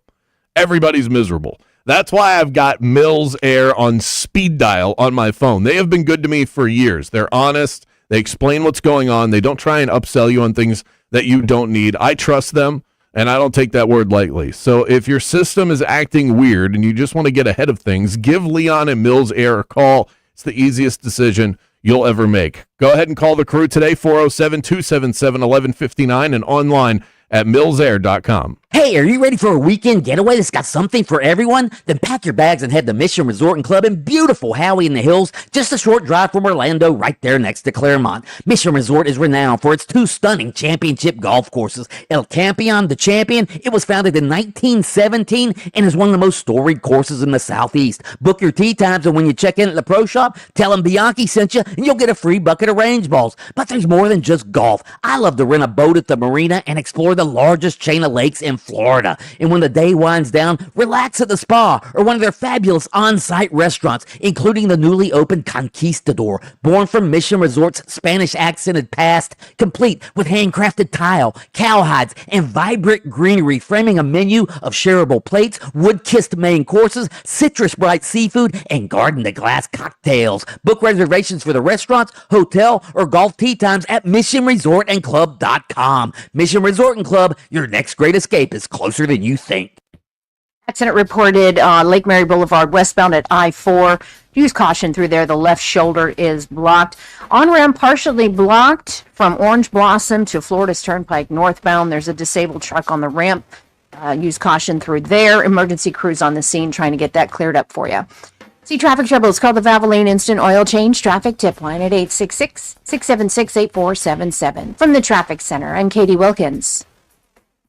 everybody's miserable. That's why I've got Mills Air on speed dial on my phone. They have been good to me for years. They're honest. They explain what's going on. They don't try and upsell you on things that you don't need. I trust them. And I don't take that word lightly. So if your system is acting weird and you just want to get ahead of things, give Leon and Mills Air a call. It's the easiest decision you'll ever make. Go ahead and call the crew today, 407-277-1159, and online at millsair.com. Hey, are you ready for a weekend getaway that's got something for everyone? Then pack your bags and head to Mission Resort and Club in beautiful Howey in the Hills, just a short drive from Orlando, right there next to Claremont. Mission Resort is renowned for its 2 stunning championship golf courses. El Campeon, the Champion, it was founded in 1917 and is one of the most storied courses in the Southeast. Book your tee times, and when you check in at the pro shop, tell them Bianchi sent you, and you'll get a free bucket of range balls. But there's more than just golf. I love to rent a boat at the marina and explore the largest chain of lakes in Florida. And when the day winds down, relax at the spa or one of their fabulous on-site restaurants, including the newly opened Conquistador, born from Mission Resort's Spanish-accented past, complete with handcrafted tile, cowhides, and vibrant greenery, framing a menu of shareable plates, wood-kissed main courses, citrus-bright seafood, and garden-to-glass cocktails. Book reservations for the restaurants, hotel, or golf tee times at missionresortandclub.com. Mission Resort and Club, your next great escape is closer than you think. Accident reported on Lake Mary Boulevard westbound at I-4. Use caution through there. The left shoulder is blocked. On-ramp partially blocked from Orange Blossom to Florida's Turnpike northbound. There's a disabled truck on the ramp. Use caution through there. Emergency crews on the scene trying to get that cleared up for you. See traffic troubles, call the Valvoline Instant Oil Change Traffic Tip Line at 866-676-8477. From the Traffic Center, I'm Katie Wilkins.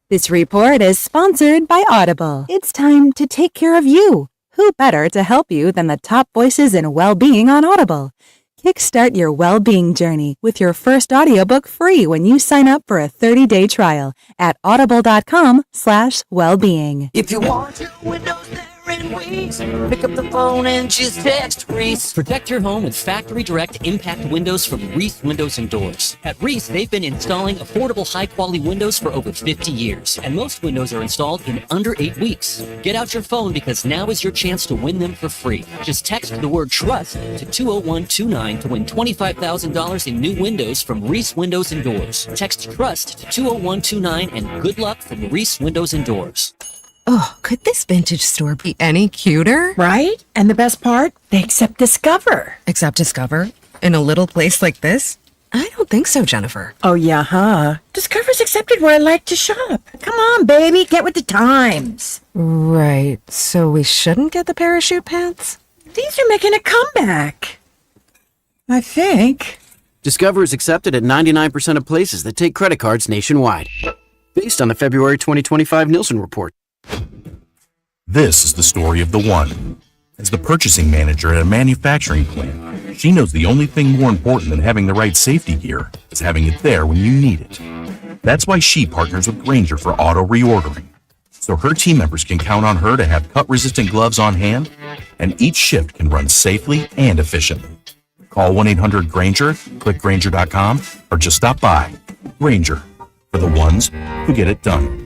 This report is sponsored by Audible. It's time to take care of you. Who better to help you than the top voices in well-being on Audible? Kickstart your well-being journey with your first audiobook free when you sign up for a 30-day trial at audible.com/wellbeing. If you want your windows there in weeks, pick up the phone and just text Reese. Protect your home with Factory Direct Impact Windows from Reese Windows and Doors. At Reese, they've been installing affordable, high-quality windows for over 50 years, and most windows are installed in under 8 weeks. Get out your phone because now is your chance to win them for free. Just text the word TRUST to 20129 to win $25,000 in new windows from Reese Windows and Doors. Text TRUST to 20129 and good luck from Reese Windows and Doors. Oh, could this vintage store be any cuter? Right? And the best part? They accept Discover. Accept Discover? In a little place like this? I don't think so, Jennifer. Oh, yeah, huh? Discover's accepted where I like to shop. Come on, baby, get with the times. Right, so we shouldn't get the parachute pants? These are making a comeback. I think. Discover is accepted at 99% of places that take credit cards nationwide. Based on the February 2025 Nielsen report. This is the story of the one. As the purchasing manager at a manufacturing plant, she knows the only thing more important than having the right safety gear is having it there when you need it. That's why she partners with Grainger for auto reordering, so her team members can count on her to have cut-resistant gloves on hand, and each shift can run safely and efficiently. Call 1-800-GRAINGER, click Grainger.com, or just stop by. Grainger, for the ones who get it done.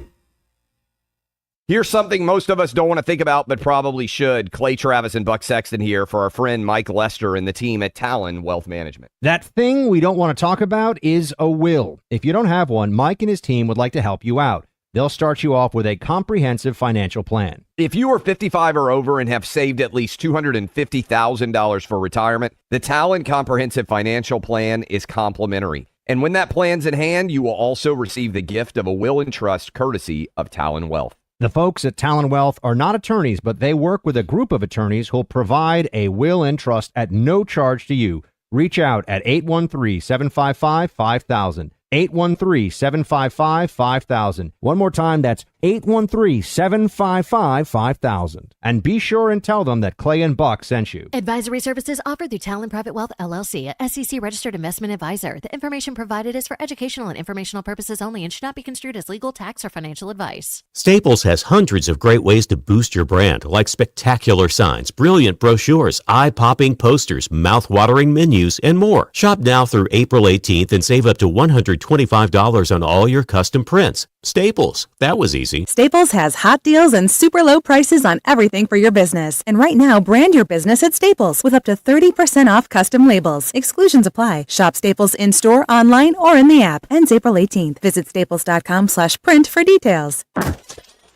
Here's something most of us don't want to think about, but probably should. Clay Travis and Buck Sexton here for our friend Mike Lester and the team at Talon Wealth Management. That thing we don't want to talk about is a will. If you don't have one, Mike and his team would like to help you out. They'll start you off with a comprehensive financial plan. If you are 55 or over and have saved at least $250,000 for retirement, the Talon Comprehensive Financial Plan is complimentary. And when that plan's in hand, you will also receive the gift of a will and trust courtesy of Talon Wealth. The folks at Talon Wealth are not attorneys, but they work with a group of attorneys who'll provide a will and trust at no charge to you. Reach out at 813-755-5000. 813-755-5000. One more time, that's 813-755-5000. And be sure and tell them that Clay and Buck sent you. Advisory services offered through Talon Private Wealth LLC, a SEC registered investment advisor. The information provided is for educational and informational purposes only and should not be construed as legal, tax, or financial advice. Staples has hundreds of great ways to boost your brand, like spectacular signs, brilliant brochures, eye-popping posters, mouth-watering menus, and more. Shop now through April 18th and save up to $125 on all your custom prints. Staples. That was easy. Staples has hot deals and super low prices on everything for your business. And right now, brand your business at Staples with up to 30% off custom labels. Exclusions apply. Shop Staples in-store, online, or in the app. Ends April 18th. Visit staples.com/print for details.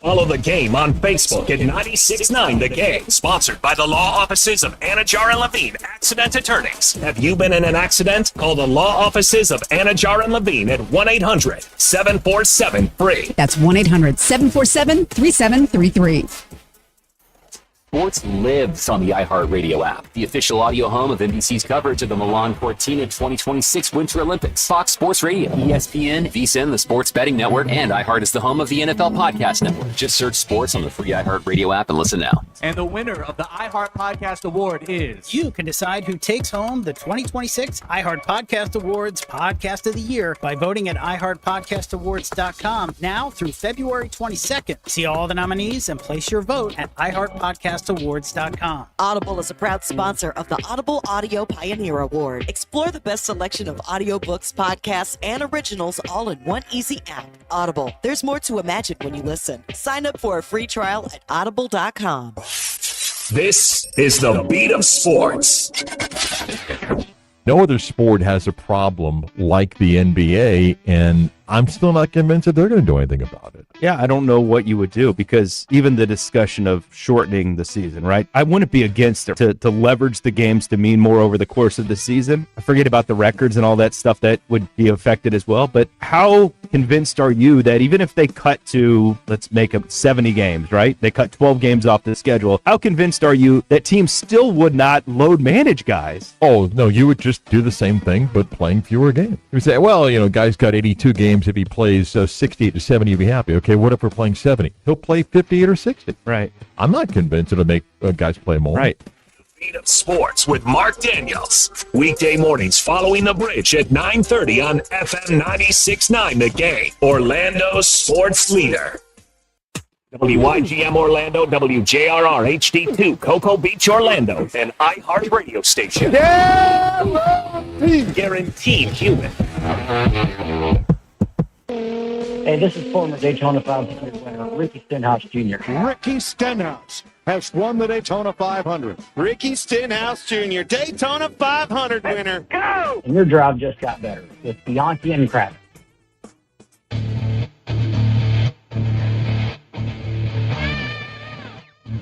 Follow the game on Facebook at 96.9 The Game. Sponsored by the law offices of Anajar and Levine, accident attorneys. Have you been in an accident? Call the law offices of Anajar and Levine at 1-800-747-FREE. That's 1-800-747-3733. Sports lives on the iHeart Radio app, the official audio home of NBC's coverage of the Milan Cortina 2026 Winter Olympics. Fox Sports Radio, ESPN, VSiN, the Sports Betting Network, and iHeart is the home of the NFL Podcast Network. Just search sports on the free iHeart Radio app and listen now. And the winner of the iHeart Podcast Award is... You can decide who takes home the 2026 iHeart Podcast Awards Podcast of the Year by voting at iHeartPodcastAwards.com now through February 22nd. See all the nominees and place your vote at iHeartPodcastAwards.com. Audible is a proud sponsor of the Audible Audio Pioneer Award. Explore the best selection of audiobooks, podcasts, and originals all in one easy app. Audible. There's more to imagine when you listen. Sign up for a free trial at audible.com. This is the Beat of Sports. No other sport has a problem like the NBA, and I'm still not convinced that they're going to do anything about it. Yeah, I don't know what you would do, because even the discussion of shortening the season, right? I wouldn't be against it to leverage the games to mean more over the course of the season. I forget about the records and all that stuff that would be affected as well, but how convinced are you that even if they cut to, let's make them 70 games, right? They cut 12 games off the schedule. How convinced are you that teams still would not load manage guys? Oh, no, you would just do the same thing, but playing fewer games. You say, well, guy's got 82 games. If he plays 60 to 70, you'd be happy. Okay, what if we're playing 70? He'll play 58 or 60. Right. I'm not convinced it'll make guys play more. Right. Beat of Sports with Mark Daniels. Weekday mornings following the bridge at 9:30 on FM 96.9 The Game. Orlando's sports leader. WYGM Orlando, WJRR HD2, Cocoa Beach, Orlando, an iHeart radio station. Guaranteed human. Hey, this is former Daytona 500 winner Ricky Stenhouse Jr. Ricky Stenhouse has won the Daytona 500. Ricky Stenhouse Jr., Daytona 500 winner. Go! And your drive just got better with Bianchi and Kravitz.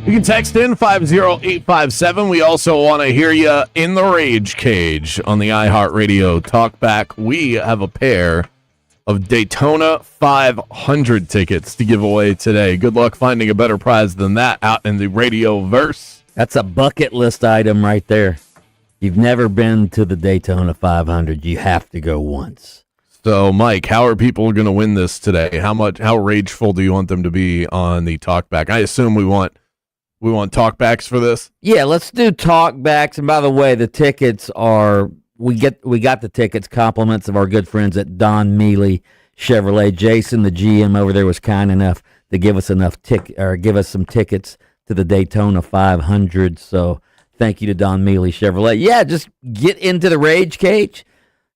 You can text in 50857. We also want to hear you in the Rage Cage on the iHeartRadio Talkback. We have a pair of Daytona 500 tickets to give away today. Good luck finding a better prize than that out in the radio verse. That's a bucket list item right there. You've never been to the Daytona 500. You have to go once. So, Mike, how are people going to win this today? How rageful do you want them to be on the Talkback? I assume we want talkbacks for this. Yeah, let's do talkbacks. And by the way, the tickets are we got the tickets, compliments of our good friends at Don Mealy Chevrolet. Jason, the GM over there, was kind enough to give us give us some tickets to the Daytona 500. So thank you to Don Mealy Chevrolet. Yeah, just get into the Rage Cage,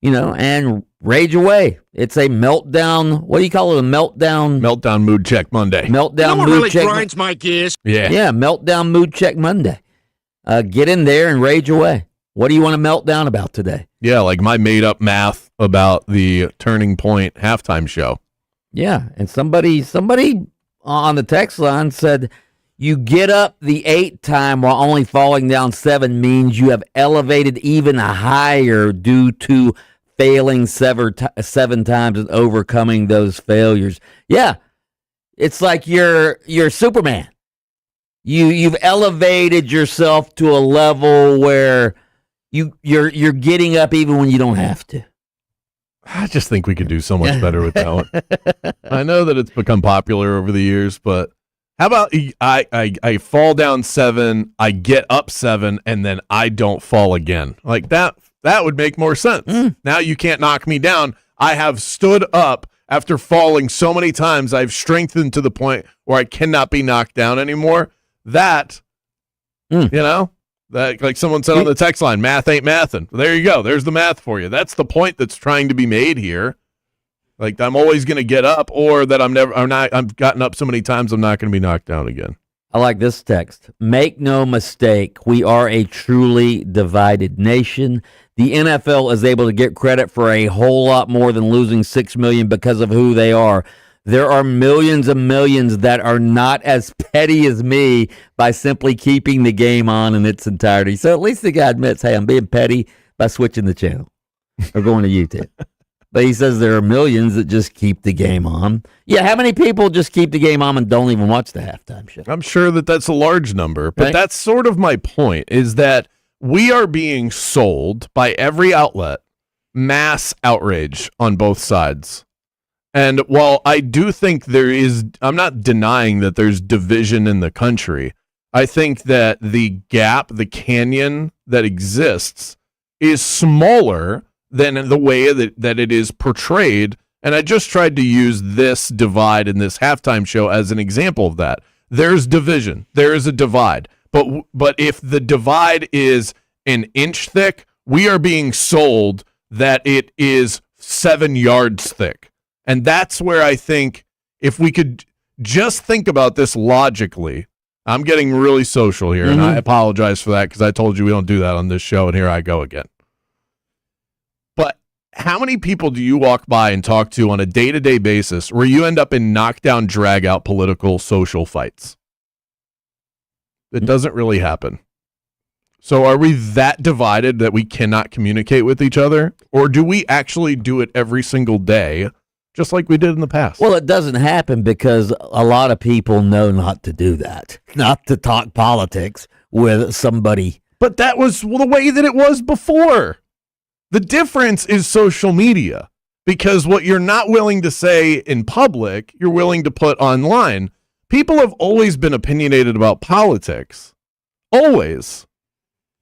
and rage away. It's a meltdown. What do you call it? A meltdown? Meltdown mood check Monday. Meltdown mood really check. grinds my gears. Yeah. Yeah, meltdown mood check Monday. Get in there and rage away. What do you want to melt down about today? Yeah, like my made-up math about the Turning Point halftime show. Yeah, and somebody on the text line said, you get up the 8th time while only falling down 7 means you have elevated even higher due to failing 7 times and overcoming those failures. Yeah, it's like you're Superman. You've elevated yourself to a level where you're getting up even when you don't have to. I just think we could do so much better with that one. I know that it's become popular over the years, but how about I fall down 7, I get up 7, and then I don't fall again? Like that would make more sense. Now you can't knock me down. I have stood up after falling so many times. I've strengthened to the point where I cannot be knocked down anymore. That, you know, that like someone said on the text line, math ain't mathin'. There you go. There's the math for you. That's the point that's trying to be made here. Like I'm always going to get up, or that I've gotten up so many times I'm not going to be knocked down again. I like this text. Make no mistake, we are a truly divided nation. The NFL is able to get credit for a whole lot more than losing $6 million because of who they are. There are millions and millions that are not as petty as me by simply keeping the game on in its entirety. So at least the guy admits, hey, I'm being petty by switching the channel or going to YouTube. But he says there are millions that just keep the game on. Yeah, how many people just keep the game on and don't even watch the halftime show? I'm sure that that's a large number, but that's sort of my point, is that we are being sold by every outlet mass outrage on both sides. And while I do think I'm not denying that there's division in the country. I think that the gap, the canyon that exists is smaller than the way that it is portrayed. And I just tried to use this divide in this halftime show as an example of that. There's division. There is a divide. But if the divide is an inch thick, we are being sold that it is 7 yards thick. And that's where I think if we could just think about this logically, I'm getting really social here, and I apologize for that because I told you we don't do that on this show, and here I go again. But how many people do you walk by and talk to on a day-to-day basis where you end up in knockdown, drag-out political, social fights? It doesn't really happen. So are we that divided that we cannot communicate with each other? Or do we actually do it every single day, just like we did in the past? Well, it doesn't happen because a lot of people know not to do that, not to talk politics with somebody. But that was the way that it was before. The difference is social media, because what you're not willing to say in public, you're willing to put online. People have always been opinionated about politics. Always.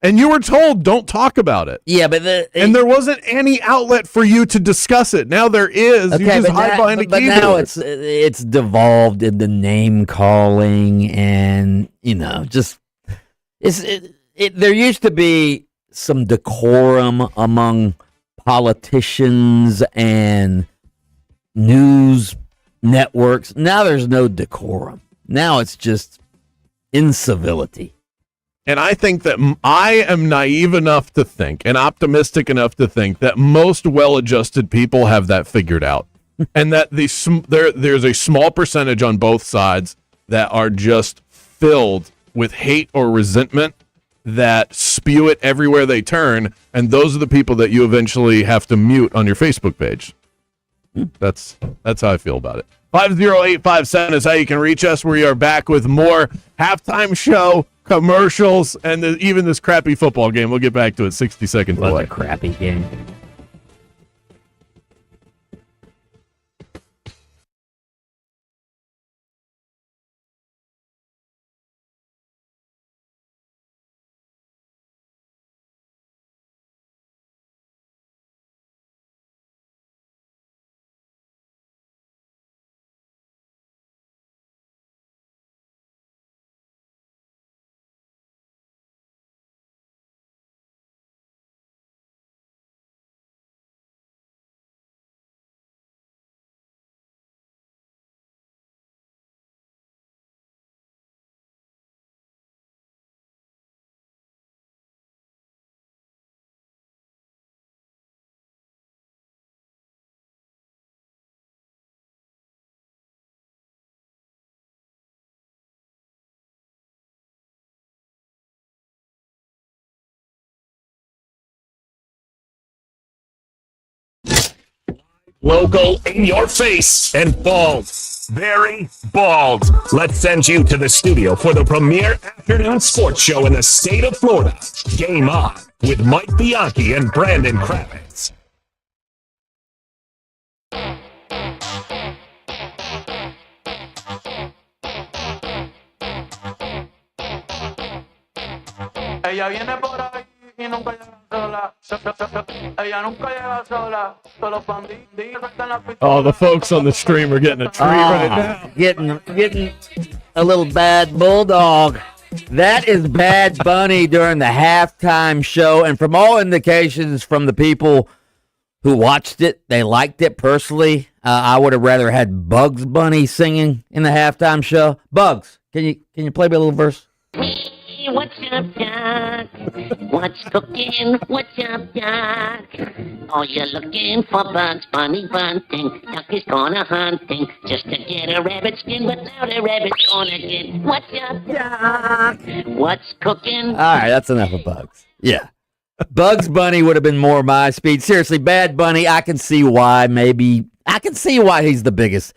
And you were told, don't talk about it. Yeah, but and there wasn't any outlet for you to discuss it. Now there is. Okay, you just hide behind a keyboard. But now it's devolved into name calling, and just there used to be some decorum among politicians and news networks. Now there's no decorum. Now it's just incivility. And I think that I am naive enough to think and optimistic enough to think that most well-adjusted people have that figured out. And that there's a small percentage on both sides that are just filled with hate or resentment that spew it everywhere they turn. And those are the people that you eventually have to mute on your Facebook page. That's how I feel about it. 50857 is how you can reach us. We are back with more halftime show, commercials, and even this crappy football game. We'll get back to it. 60 seconds away. A crappy game. Local, in your face, and bald. Very bald. Let's send you to the studio for the premier afternoon sports show in the state of Florida. Game On with Mike Bianchi and Brandon Kravitz. Ella viene por ahí y nunca llega sola. Ella nunca llega sola. Todos los bandidos están la pistola. Oh, the folks on the stream are getting a treat right now. Getting a little bad bulldog. That is Bad Bunny during the halftime show, and from all indications from the people who watched it, they liked it personally. I would have rather had Bugs Bunny singing in the halftime show. Bugs, can you play me a little verse? What's up, Doc? What's cooking? What's up, Doc? Oh, you're looking for Bugs Bunny bunting. Doc is gonna hunting just to get a rabbit skin, but now the rabbit's gonna get. What's up, Doc? What's cooking? All right, that's enough of Bugs. Yeah. Bugs Bunny would have been more my speed. Seriously, Bad Bunny, I can see why he's the biggest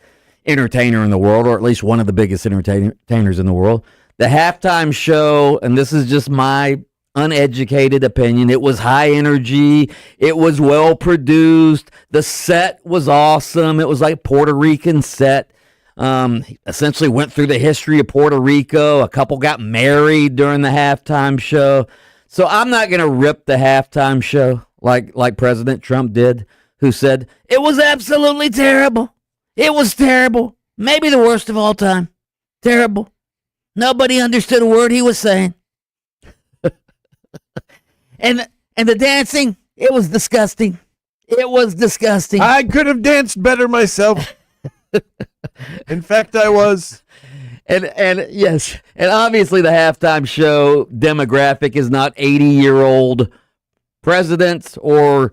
entertainer in the world, or at least one of the biggest entertainers in the world. The halftime show, and this is just my uneducated opinion, it was high energy. It was well produced. The set was awesome. It was like Puerto Rican set. Essentially went through the history of Puerto Rico. A couple got married during the halftime show. So I'm not going to rip the halftime show like President Trump did, who said, it was absolutely terrible. It was terrible. Maybe the worst of all time. Terrible. Nobody understood a word he was saying. and the dancing, it was disgusting. It was disgusting. I could have danced better myself. In fact, I was. And yes, and obviously the halftime show demographic is not 80-year-old presidents or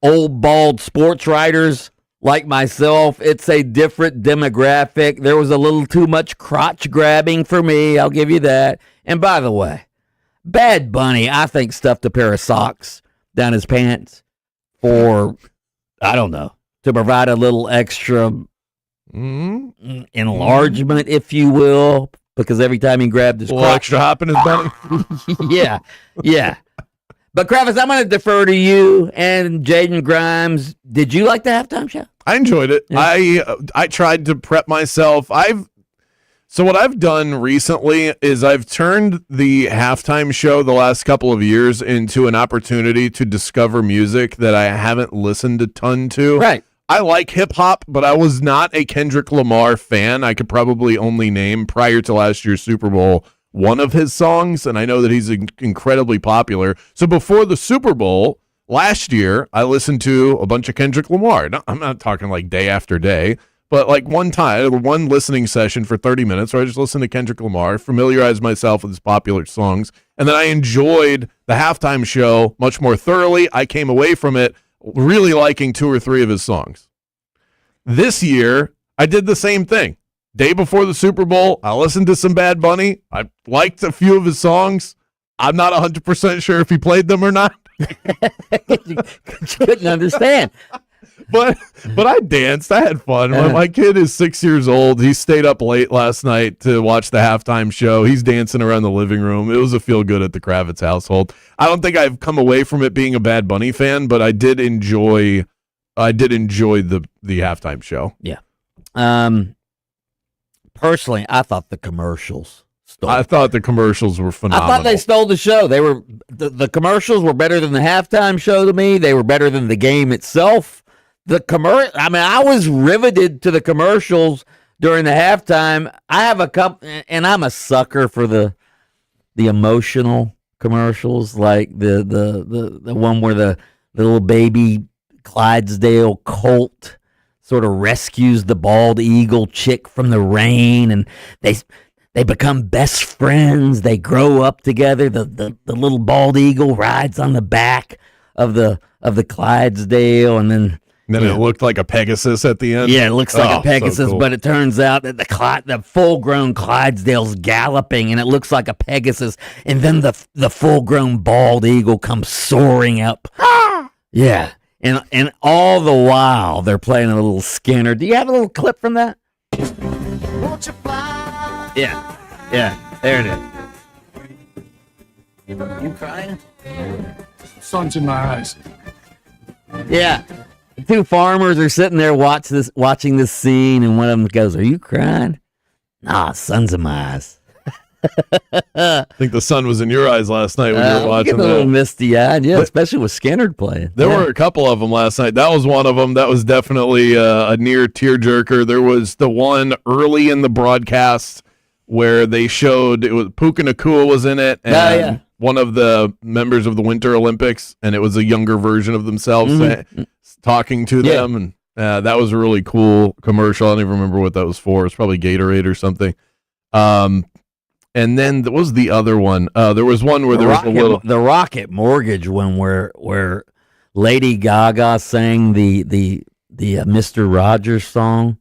old bald sports writers like myself. It's a different demographic. There was a little too much crotch grabbing for me, I'll give you that. And by the way, Bad Bunny, I think, stuffed a pair of socks down his pants for, I don't know, to provide a little extra enlargement, if you will, because every time he grabbed his crotch, extra hop in his belly. yeah. But Kravitz, I'm going to defer to you and Jaden Grimes. Did you like the halftime show? I enjoyed it. Yeah. I tried to prep myself. So what I've done recently is I've turned the halftime show the last couple of years into an opportunity to discover music that I haven't listened a ton to. Right. I like hip hop, but I was not a Kendrick Lamar fan. I could probably only name, prior to last year's Super Bowl, one of his songs, and I know that he's incredibly popular. So before the Super Bowl last year, I listened to a bunch of Kendrick Lamar. No, I'm not talking like day after day, but like one listening session for 30 minutes where I just listened to Kendrick Lamar, familiarized myself with his popular songs, and then I enjoyed the halftime show much more thoroughly. I came away from it really liking 2 or 3 of his songs. This year, I did the same thing. Day before the Super Bowl, I listened to some Bad Bunny. I liked a few of his songs. I'm not 100% sure if he played them or not. You couldn't understand. But I danced. I had fun. My kid is 6 years old. He stayed up late last night to watch the halftime show. He's dancing around the living room. It was a feel good at the Kravitz household. I don't think I've come away from it being a Bad Bunny fan, but I did enjoy the halftime show. Yeah. Personally, I thought the commercials stole. I thought the commercials were phenomenal. I thought they stole the show. They were the commercials were better than the halftime show to me. They were better than the game itself. I was riveted to the commercials during the halftime. I have a couple, and I'm a sucker for the emotional commercials, like the one where the little baby Clydesdale colt sort of rescues the bald eagle chick from the rain, and they become best friends. They grow up together. The little bald eagle rides on the back of the Clydesdale, and then it looked like a Pegasus at the end. Yeah, it looks like a Pegasus, so cool. But it turns out that the full-grown Clydesdale's galloping, and it looks like a Pegasus, and then the full-grown bald eagle comes soaring up. Yeah, and all the while they're playing a little Skinner. Do you have a little clip from that? Yeah, there it is. You crying? Sun's in my eyes. Yeah. The 2 farmers are sitting there watching this scene, and one of them goes, "Are you crying?" "Nah, sun's in my eyes." I think the sun was in your eyes last night when you were watching getting a little that. misty-eyed, yeah, especially with Skinner playing. There were a couple of them last night. That was one of them. That was definitely a near tearjerker. There was the one early in the broadcast where they showed it was Puka Nacua was in it, and one of the members of the Winter Olympics, and it was a younger version of themselves talking to them, and that was a really cool commercial. I don't even remember what that was for. It's probably Gatorade or something. And then there was the other one. There was one where there was a little the Rocket Mortgage one where Lady Gaga sang the Mr. Rogers song.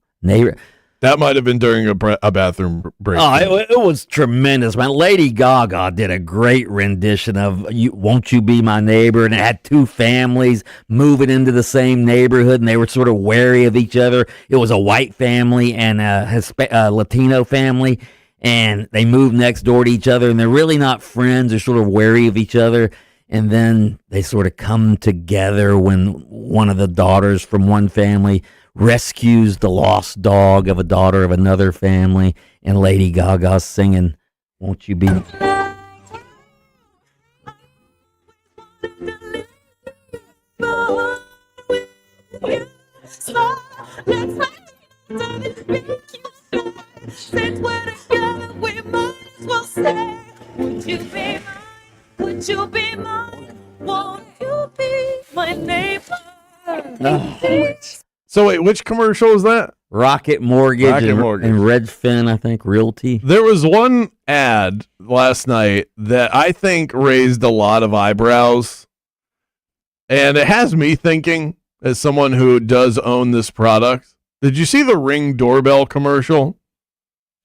That might have been during a bathroom break. Oh, it was tremendous, man. Lady Gaga did a great rendition of Won't You Be My Neighbor, and it had two families moving into the same neighborhood, and they were sort of wary of each other. It was a white family and a Latino family, and they moved next door to each other, and they're really not friends. They're sort of wary of each other, and then they sort of come together when one of the daughters from one family rescues the lost dog of a daughter of another family, and Lady Gaga singing Won't You Be... Would you be mine? Won't you be my neighbor? So wait, which commercial was that? Rocket Mortgage, and Redfin, I think, Realty. There was one ad last night that I think raised a lot of eyebrows, and it has me thinking, as someone who does own this product. Did you see the Ring doorbell commercial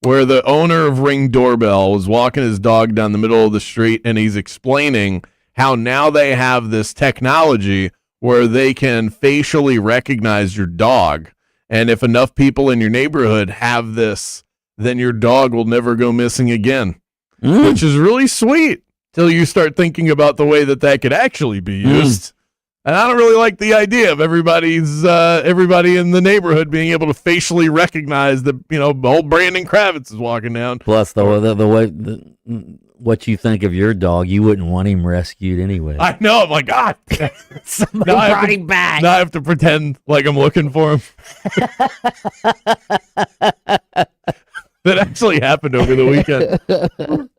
where the owner of Ring Doorbell was walking his dog down the middle of the street, and he's explaining how now they have this technology where they can facially recognize your dog, and if enough people in your neighborhood have this, then your dog will never go missing again, which is really sweet till you start thinking about the way that could actually be used. And I don't really like the idea of everybody in the neighborhood being able to facially recognize that, old Brandon Kravitz is walking down. Plus, the way what you think of your dog, you wouldn't want him rescued anyway. I know. I'm like, God, somebody brought him back. Now I have to pretend like I'm looking for him. That actually happened over the weekend.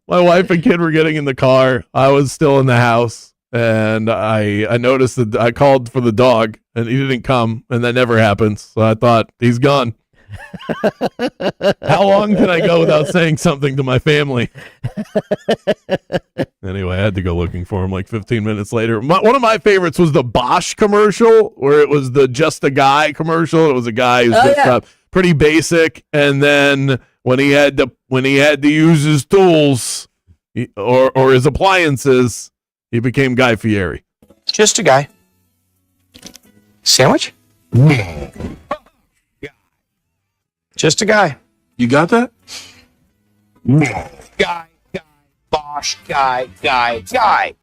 My wife and kid were getting in the car. I was still in the house. And I noticed that I called for the dog, and he didn't come, and that never happens. So I thought, he's gone. How long can I go without saying something to my family? Anyway, I had to go looking for him like 15 minutes later. One of my favorites was the Bosch commercial, where it was the Just a Guy commercial. It was a guy who's pretty basic, and then when he had to use his tools or his appliances, he became Guy Fieri. Just a guy. Sandwich? Just a guy. You got that? Guy, Bosch, guy. That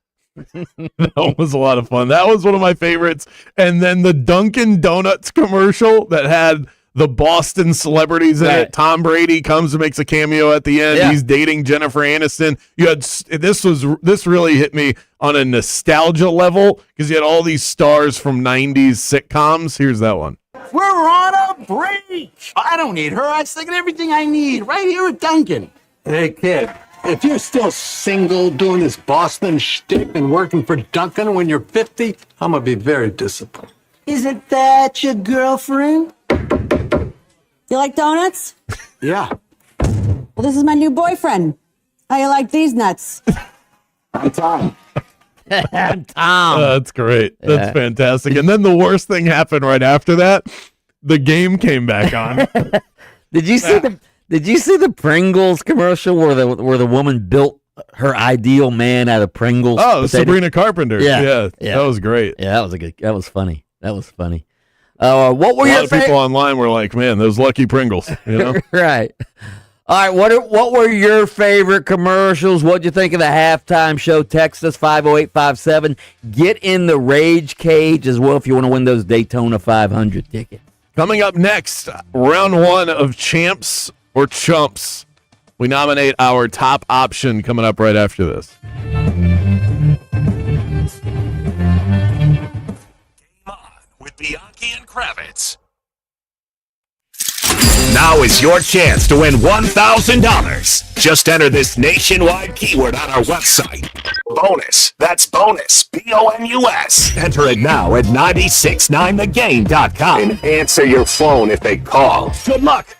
was a lot of fun. That was one of my favorites. And then the Dunkin' Donuts commercial that had the Boston celebrities in it. Tom Brady comes and makes a cameo at the end. Yeah. He's dating Jennifer Aniston. This really hit me on a nostalgia level because you had all these stars from 90s sitcoms. Here's that one. We're on a break. I don't need her. I still get everything I need right here at Dunkin'. Hey, kid, if you're still single doing this Boston shtick and working for Dunkin' when you're 50, I'm going to be very disappointed. Isn't that your girlfriend? You like donuts? Yeah. Well, this is my new boyfriend. How you like these nuts? I'm Tom. Tom. That's great. That's fantastic. And then the worst thing happened right after that. The game came back on. Did you see the Pringles commercial where the woman built her ideal man out of Pringles? Oh, Sabrina Carpenter. Yeah. That was great. Yeah, that was funny. What were a lot of people online were like, man, those lucky Pringles, Right. All right, what were your favorite commercials? What'd you think of the halftime show? Text us 50857. Get in the Rage Cage as well if you want to win those Daytona 500 tickets. Coming up next, round one of Champs or Chumps. We nominate our top option coming up right after this. With Bianchi and Kravitz. Now is your chance to win $1,000. Just enter this nationwide keyword on our website. Bonus. That's bonus. BONUS. Enter it now at 969thegame.com. And answer your phone if they call. Good luck.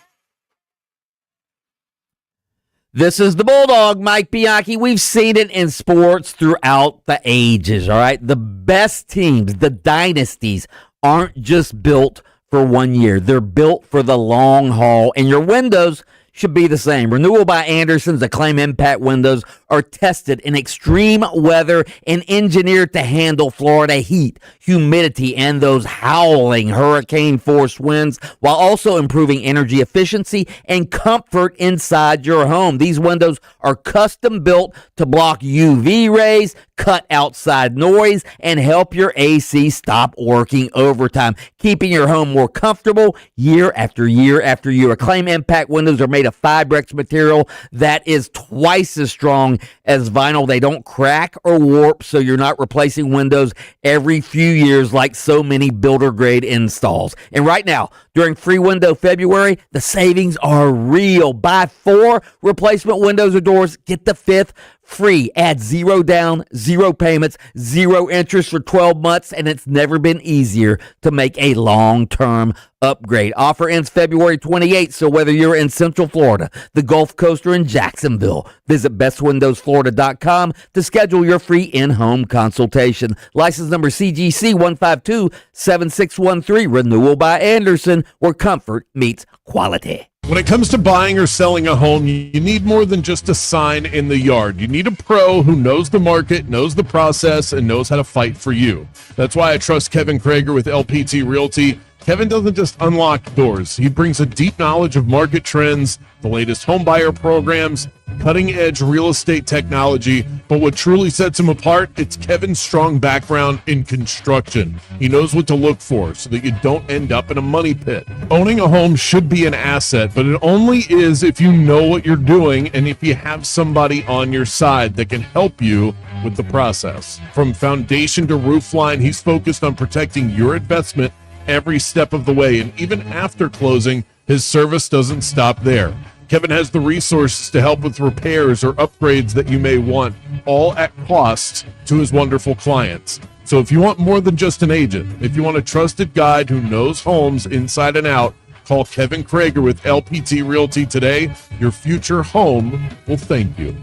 This is the Bulldog, Mike Bianchi. We've seen it in sports throughout the ages, all right? The best teams, the dynasties, aren't just built for 1 year. They're built for the long haul, and your windows should be the same. Renewal by Anderson's Acclaim Impact windows are tested in extreme weather and engineered to handle Florida heat, humidity, and those howling hurricane-force winds, while also improving energy efficiency and comfort inside your home. These windows are custom built to block UV rays, cut outside noise, and help your AC stop working overtime, keeping your home more comfortable year after year after year. Acclaim Impact windows are made of Fibrex material that is twice as strong as vinyl. They don't crack or warp, so you're not replacing windows every few years like so many builder-grade installs. And right now, during Free Window February, the savings are real. Buy 4 replacement windows or doors, get the 5th free. Add 0 down, 0 payments, 0 interest for 12 months, and it's never been easier to make a long-term upgrade. Offer ends February 28th, so whether you're in Central Florida, the Gulf Coast, or in Jacksonville, visit bestwindowsflorida.com to schedule your free in-home consultation. License number CGC 1527613. Renewal by Anderson, where comfort meets quality. When it comes to buying or selling a home, you need more than just a sign in the yard. You need a pro who knows the market, knows the process, and knows how to fight for you. That's why I trust Kevin Krager with LPT Realty. Kevin doesn't just unlock doors. He brings a deep knowledge of market trends, the latest home buyer programs, cutting-edge real estate technology. But what truly sets him apart, it's Kevin's strong background in construction. He knows what to look for so that you don't end up in a money pit. Owning a home should be an asset, but it only is if you know what you're doing and if you have somebody on your side that can help you with the process. From foundation to roof line, he's focused on protecting your investment every step of the way, and even after closing, his service doesn't stop there. Kevin has the resources to help with repairs or upgrades that you may want, all at cost to his wonderful clients. So if you want more than just an agent, if you want a trusted guide who knows homes inside and out, call Kevin Krager with LPT Realty today. Your future home will thank you.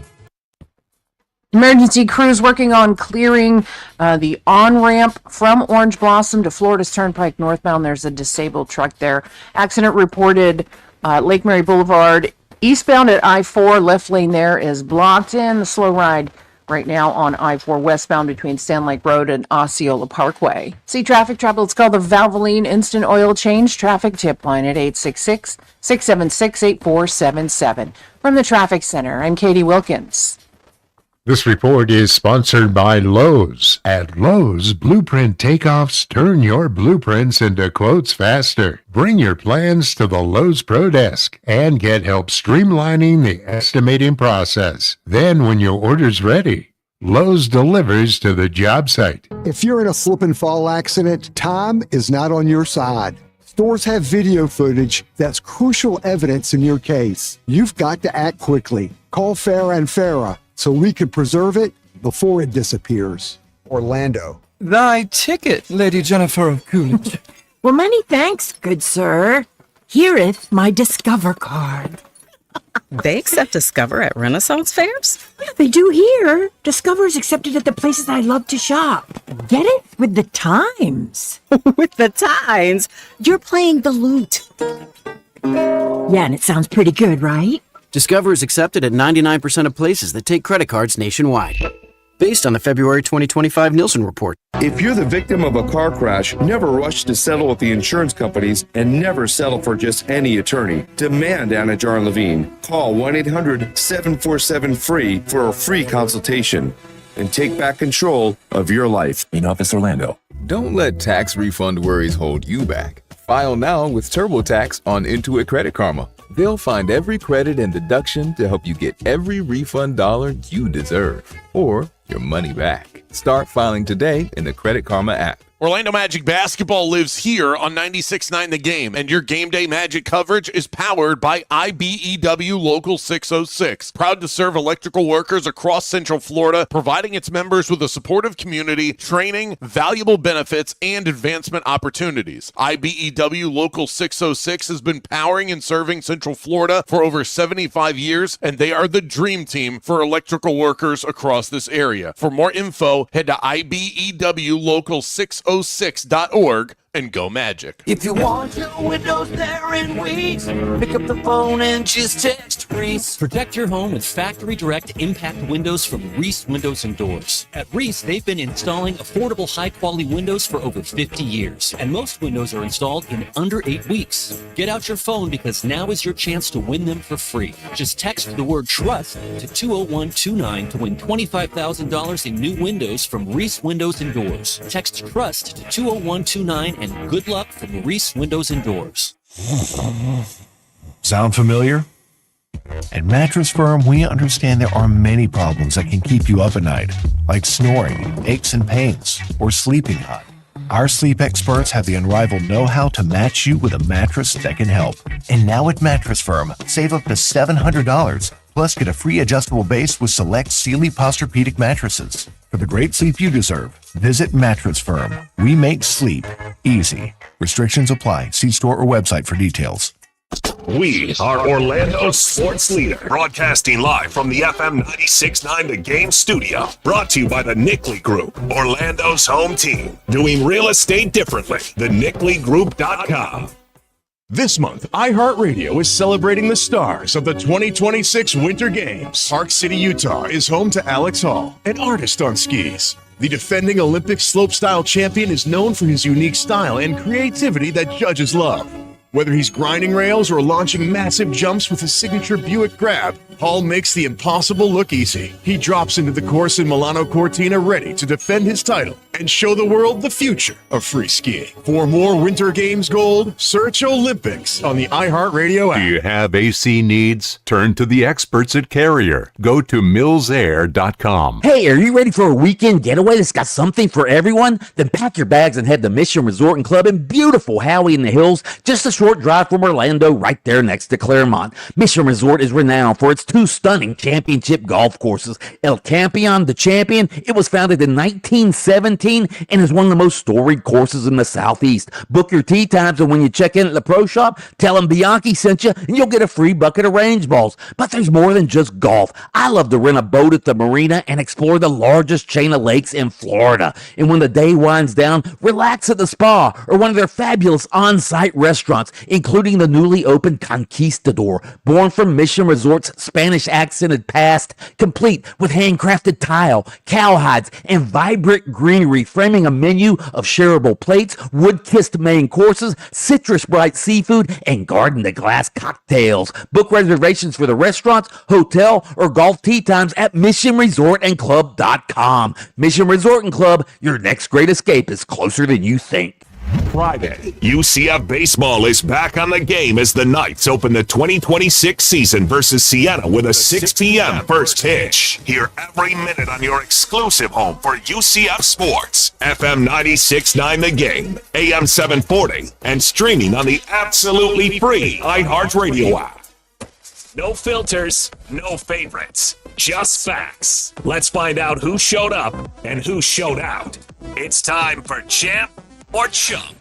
Emergency crews working on clearing the on-ramp from Orange Blossom to Florida's Turnpike northbound. There's a disabled truck there. Accident reported Lake Mary Boulevard eastbound at I-4. Left lane there is blocked in. The slow ride right now on I-4 westbound between Sand Lake Road and Osceola Parkway. See traffic trouble. It's called the Valvoline Instant Oil Change Traffic Tip Line at 866-676-8477. From the Traffic Center, I'm Katie Wilkins. This report is sponsored by Lowe's. At Lowe's, Blueprint Takeoffs turn your blueprints into quotes faster. Bring your plans to the Lowe's Pro Desk and get help streamlining the estimating process. Then, when your order's ready, Lowe's delivers to the job site. If you're in a slip and fall accident, time is not on your side. Stores have video footage that's crucial evidence in your case. You've got to act quickly. Call Farah and Farah so we can preserve it before it disappears. Orlando. Thy ticket, Lady Jennifer of Coolidge. Well, many thanks, good sir. Here'th my Discover card. They accept Discover at Renaissance fairs? Yeah, they do here. Discover is accepted at the places I love to shop. Get it? With the times. With the times? You're playing the lute. Yeah, and it sounds pretty good, right? Discover is accepted at 99% of places that take credit cards nationwide. Based on the February 2025 Nielsen report. If you're the victim of a car crash, never rush to settle with the insurance companies and never settle for just any attorney. Demand Anna Jar Levine. Call 1-800-747-FREE for a free consultation and take back control of your life. In Office Orlando. Don't let tax refund worries hold you back. File now with TurboTax on Intuit Credit Karma. They'll find every credit and deduction to help you get every refund dollar you deserve, or your money back. Start filing today in the Credit Karma app. Orlando Magic basketball lives here on 96.9 The Game, and your game day Magic coverage is powered by IBEW Local 606. Proud to serve electrical workers across Central Florida, providing its members with a supportive community, training, valuable benefits, and advancement opportunities. IBEW Local 606 has been powering and serving Central Florida for over 75 years, and they are the dream team for electrical workers across this area. For more info, head to IBEWLocal606.org and go Magic. If you want your windows there in weeks, pick up the phone and just text Reese. Protect your home with factory direct impact windows from Reese Windows and Doors. At Reese, they've been installing affordable, high-quality windows for over 50 years, and most windows are installed in under 8 weeks. Get out your phone because now is your chance to win them for free. Just text the word TRUST to 20129 to win $25,000 in new windows from Reese Windows and Doors. Text TRUST to 20129 and good luck from Reese Windows and Doors. Sound familiar? At Mattress Firm, we understand there are many problems that can keep you up at night, like snoring, aches and pains, or sleeping hot. Our sleep experts have the unrivaled know-how to match you with a mattress that can help. And now at Mattress Firm, save up to $700, plus get a free adjustable base with select Sealy Posturepedic mattresses. For the great sleep you deserve, visit Mattress Firm. We make sleep easy. Restrictions apply. See store or website for details. We are Orlando's sports leader, broadcasting live from the FM 96.9 The Game studio. Brought to you by the Nickley Group, Orlando's home team. Doing real estate differently. TheNickleyGroup.com. This month, iHeartRadio is celebrating the stars of the 2026 Winter Games. Park City, Utah is home to Alex Hall, an artist on skis. The defending Olympic slopestyle champion is known for his unique style and creativity that judges love. Whether he's grinding rails or launching massive jumps with his signature Buick grab, Hall makes the impossible look easy. He drops into the course in Milano Cortina ready to defend his title and show the world the future of free skiing. For more Winter Games gold, search Olympics on the iHeartRadio app. Do you have AC needs? Turn to the experts at Carrier. Go to millsair.com. Hey, are you ready for a weekend getaway that's got something for everyone? Then pack your bags and head to Mission Resort and Club in beautiful Howey in the Hills, just a short drive from Orlando, right there next to Claremont. Mission Resort is renowned for its 2 stunning championship golf courses. El Campeon, the Champion, it was founded in 1917 and is one of the most storied courses in the Southeast. Book your tee times, and when you check in at the pro shop, tell them Bianchi sent you, and you'll get a free bucket of range balls. But there's more than just golf. I love to rent a boat at the marina and explore the largest chain of lakes in Florida. And when the day winds down, relax at the spa or one of their fabulous on-site restaurants, including the newly opened Conquistador, born from Mission Resort's Spanish-accented past, complete with handcrafted tile, cowhides, and vibrant greenery, framing a menu of shareable plates, wood-kissed main courses, citrus-bright seafood, and garden-to-glass cocktails. Book reservations for the restaurants, hotel, or golf tee times at missionresortandclub.com. Mission Resort and Club, your next great escape is closer than you think. Friday, UCF baseball is back on the game as the Knights open the 2026 season versus Siena with a 6 p.m. first pitch. Hear every minute on your exclusive home for UCF sports. FM 96.9 The Game, AM 740, and streaming on the absolutely free iHeart Radio app. No filters, no favorites, just facts. Let's find out who showed up and who showed out. It's time for Champ or Chump.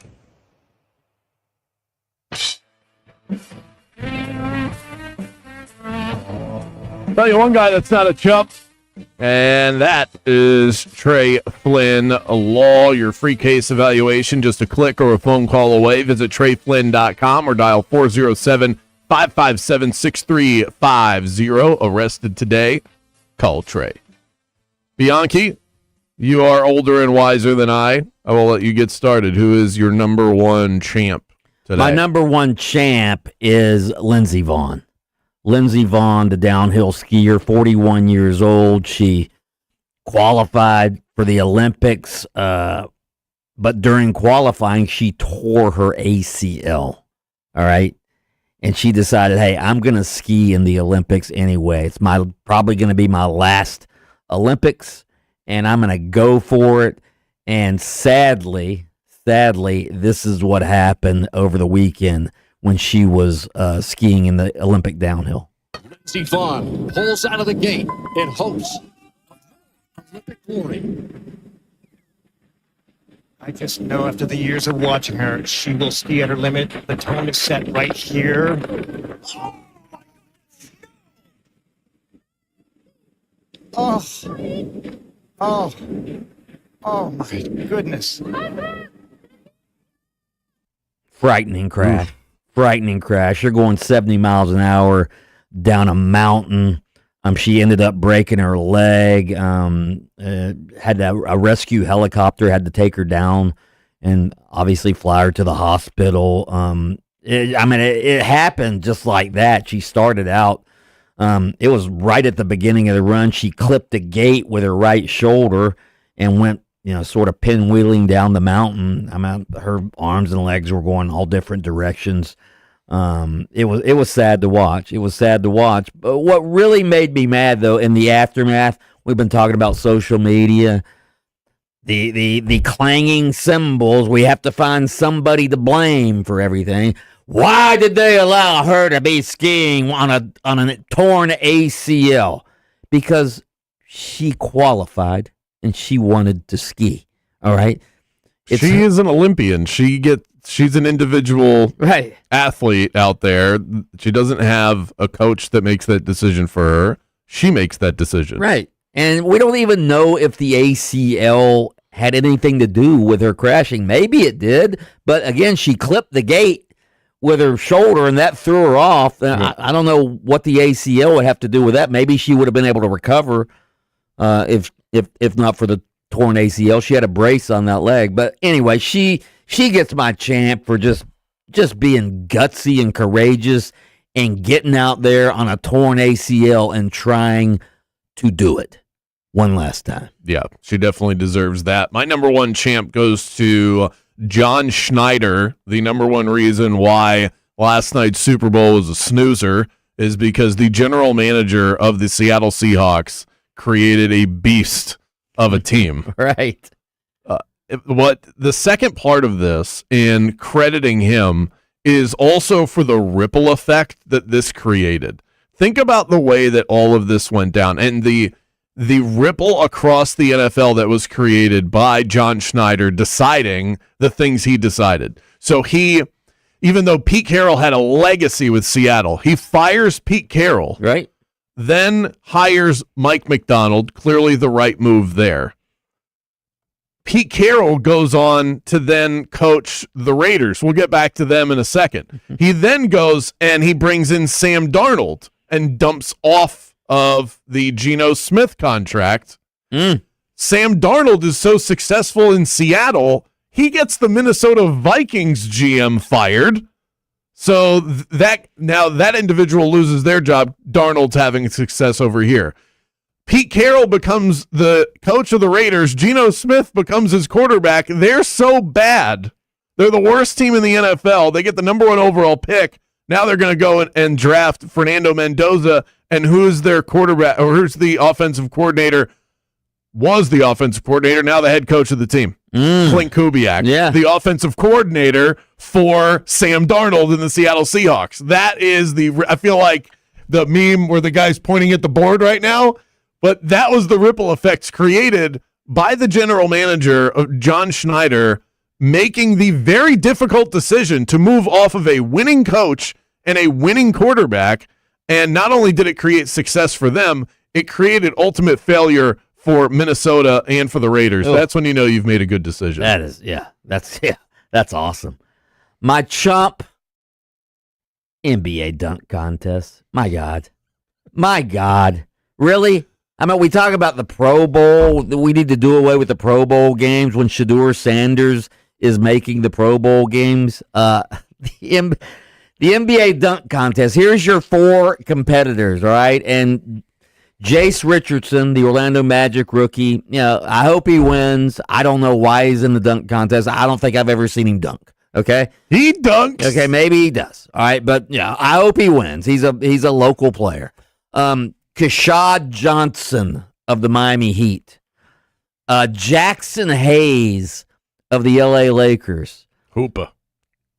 Tell you one guy that's not a chump, and that is Trey Flynn Law. Your free case evaluation, just a click or a phone call away. Visit TreyFlynn.com or dial 407-557-6350. Arrested today? Call Trey. Bianchi, you are older and wiser than I. I will let you get started. Who is your number one champ today? My number one champ is Lindsey Vonn. Lindsey Vonn, the downhill skier, 41 years old. She qualified for the Olympics, but during qualifying, she tore her ACL. All right. and she decided, hey, I'm going to ski in the Olympics anyway. It's probably going to be my last Olympics, and I'm going to go for it. And sadly, this is what happened over the weekend when she was skiing in the Olympic downhill. Lindsey Vonn pulls out of the gate in hopes of Olympic glory. I just know after the years of watching her, she will ski at her limit. The tone is set right here. Oh, my goodness. Frightening crash. Frightening crash. You're going 70 miles an hour down a mountain. She ended up breaking her leg. Had a rescue helicopter had to take her down and obviously fly her to the hospital. It happened just like that. She started out. It was right at the beginning of the run. She clipped a gate with her right shoulder and went, sort of pinwheeling down the mountain. Her arms and legs were going all different directions. It was sad to watch. It was sad to watch. But what really made me mad, though, in the aftermath, we've been talking about social media, the clanging cymbals. We have to find somebody to blame for everything. Why did they allow her to be skiing on a torn ACL? Because she qualified and she wanted to ski. All right. She is an Olympian. She's an individual athlete out there. She doesn't have a coach that makes that decision for her. She makes that decision. Right. And we don't even know if the ACL had anything to do with her crashing. Maybe it did. But again, she clipped the gate with her shoulder and that threw her off. I don't know what the ACL would have to do with that. Maybe she would have been able to recover if not for the torn ACL. She had a brace on that leg. But anyway, she gets my champ for just being gutsy and courageous and getting out there on a torn ACL and trying to do it one last time. Yeah, she definitely deserves that. My number one champ goes to John Schneider. The number one reason why last night's Super Bowl was a snoozer is because the general manager of the Seattle Seahawks created a beast of a team. Right. What the second part of this in crediting him is also for the ripple effect that this created. Think about the way that all of this went down and the ripple across the NFL that was created by John Schneider deciding the things he decided. So even though Pete Carroll had a legacy with Seattle, he fires Pete Carroll. Right. Then hires Mike McDonald, clearly the right move there. Pete Carroll goes on to then coach the Raiders. We'll get back to them in a second. He then goes and he brings in Sam Darnold and dumps off of the Geno Smith contract. Sam Darnold is so successful in Seattle, he gets the Minnesota Vikings GM fired. So that individual loses their job. Darnold's having success over here. Pete Carroll becomes the coach of the Raiders. Geno Smith becomes his quarterback. They're so bad. They're the worst team in the NFL. They get the number one overall pick. Now they're going to go and draft Fernando Mendoza. And who's their quarterback, or who's the offensive coordinator? Was the offensive coordinator, now the head coach of the team. Clint Kubiak. Yeah. The offensive coordinator for Sam Darnold in the Seattle Seahawks. That is I feel like the meme where the guy's pointing at the board right now. But that was the ripple effects created by the general manager, John Schneider, making the very difficult decision to move off of a winning coach and a winning quarterback. And not only did it create success for them, it created ultimate failure for Minnesota and for the Raiders. That's when you know you've made a good decision. That's awesome. My chump, NBA dunk contest. My God. Really? We talk about the Pro Bowl. We need to do away with the Pro Bowl games when Shedeur Sanders is making the Pro Bowl games. The NBA dunk contest. Here's your four competitors, all right? And Jace Richardson, the Orlando Magic rookie, I hope he wins. I don't know why he's in the dunk contest. I don't think I've ever seen him dunk. Okay, he dunks. Okay, maybe he does. All right, but yeah, I hope he wins. He's a local player. Kashad Johnson of the Miami Heat, Jackson Hayes of the LA Lakers. Hoopa.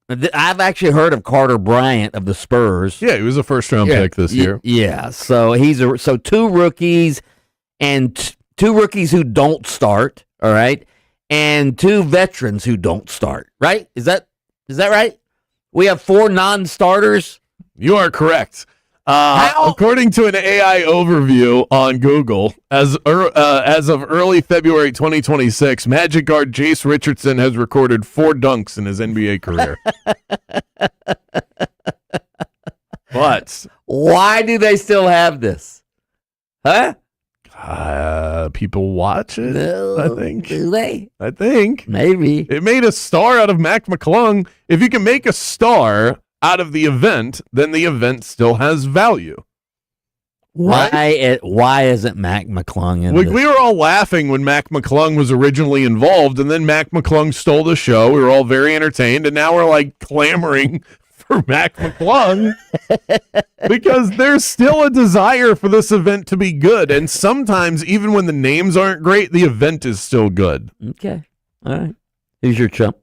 I've actually heard of Carter Bryant of the Spurs. Yeah, he was a first-round pick this year. Yeah, so two rookies and two rookies who don't start. All right, and two veterans who don't start. Right? Is that right? We have 4 non-starters. You are correct. According to an AI overview on Google, as of early February 2026, Magic guard Jace Richardson has recorded 4 dunks in his NBA career. But why do they still have this? Huh? People watch it, I think. Do they? I think. Maybe. It made a star out of Mac McClung. If you can make a star out of the event, then the event still has value. Right? Why isn't Mac McClung in this? We were all laughing when Mac McClung was originally involved, and then Mac McClung stole the show. We were all very entertained, and now we're like clamoring for Mac McClung because there's still a desire for this event to be good. And sometimes, even when the names aren't great, the event is still good. Okay. All right. Who's your chump?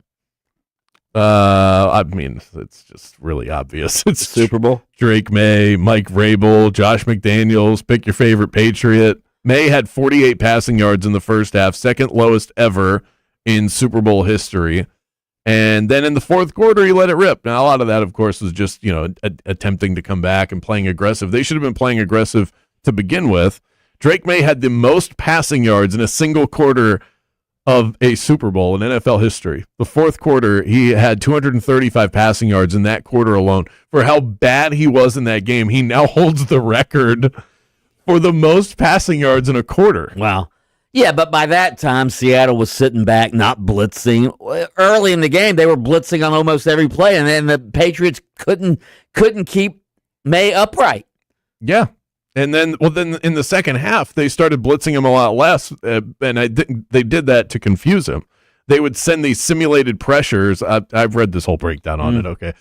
I mean, it's just really obvious. It's Super Bowl. Drake May, Mike Vrabel, Josh McDaniels. Pick your favorite Patriot. May had 48 passing yards in the first half, second lowest ever in Super Bowl history. And then in the fourth quarter, he let it rip. Now, a lot of that, of course, was just, attempting to come back and playing aggressive. They should have been playing aggressive to begin with. Drake May had the most passing yards in a single quarter of a Super Bowl in NFL history. The fourth quarter, he had 235 passing yards in that quarter alone. For how bad he was in that game, he now holds the record for the most passing yards in a quarter. Wow. Yeah, but by that time, Seattle was sitting back, not blitzing. Early in the game, they were blitzing on almost every play, and then the Patriots couldn't keep May upright. Yeah. And then in the second half, they started blitzing him a lot less, and they did that to confuse him. They would send these simulated pressures. I've read this whole breakdown on it, okay.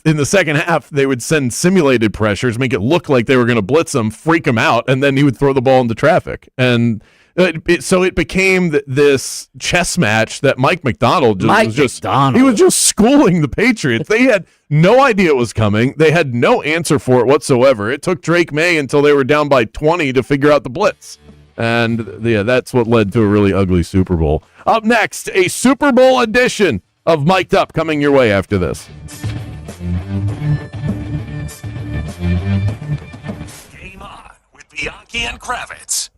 In the second half, they would send simulated pressures, make it look like they were going to blitz him, freak him out, and then he would throw the ball into traffic. And so it became this chess match that Mike Macdonald was just schooling the Patriots. They had no idea it was coming. They had no answer for it whatsoever. It took Drake May until they were down by 20 to figure out the blitz. And yeah, that's what led to a really ugly Super Bowl. Up next, a Super Bowl edition of Mic'd Up coming your way after this. Game on with Bianchi and Kravitz.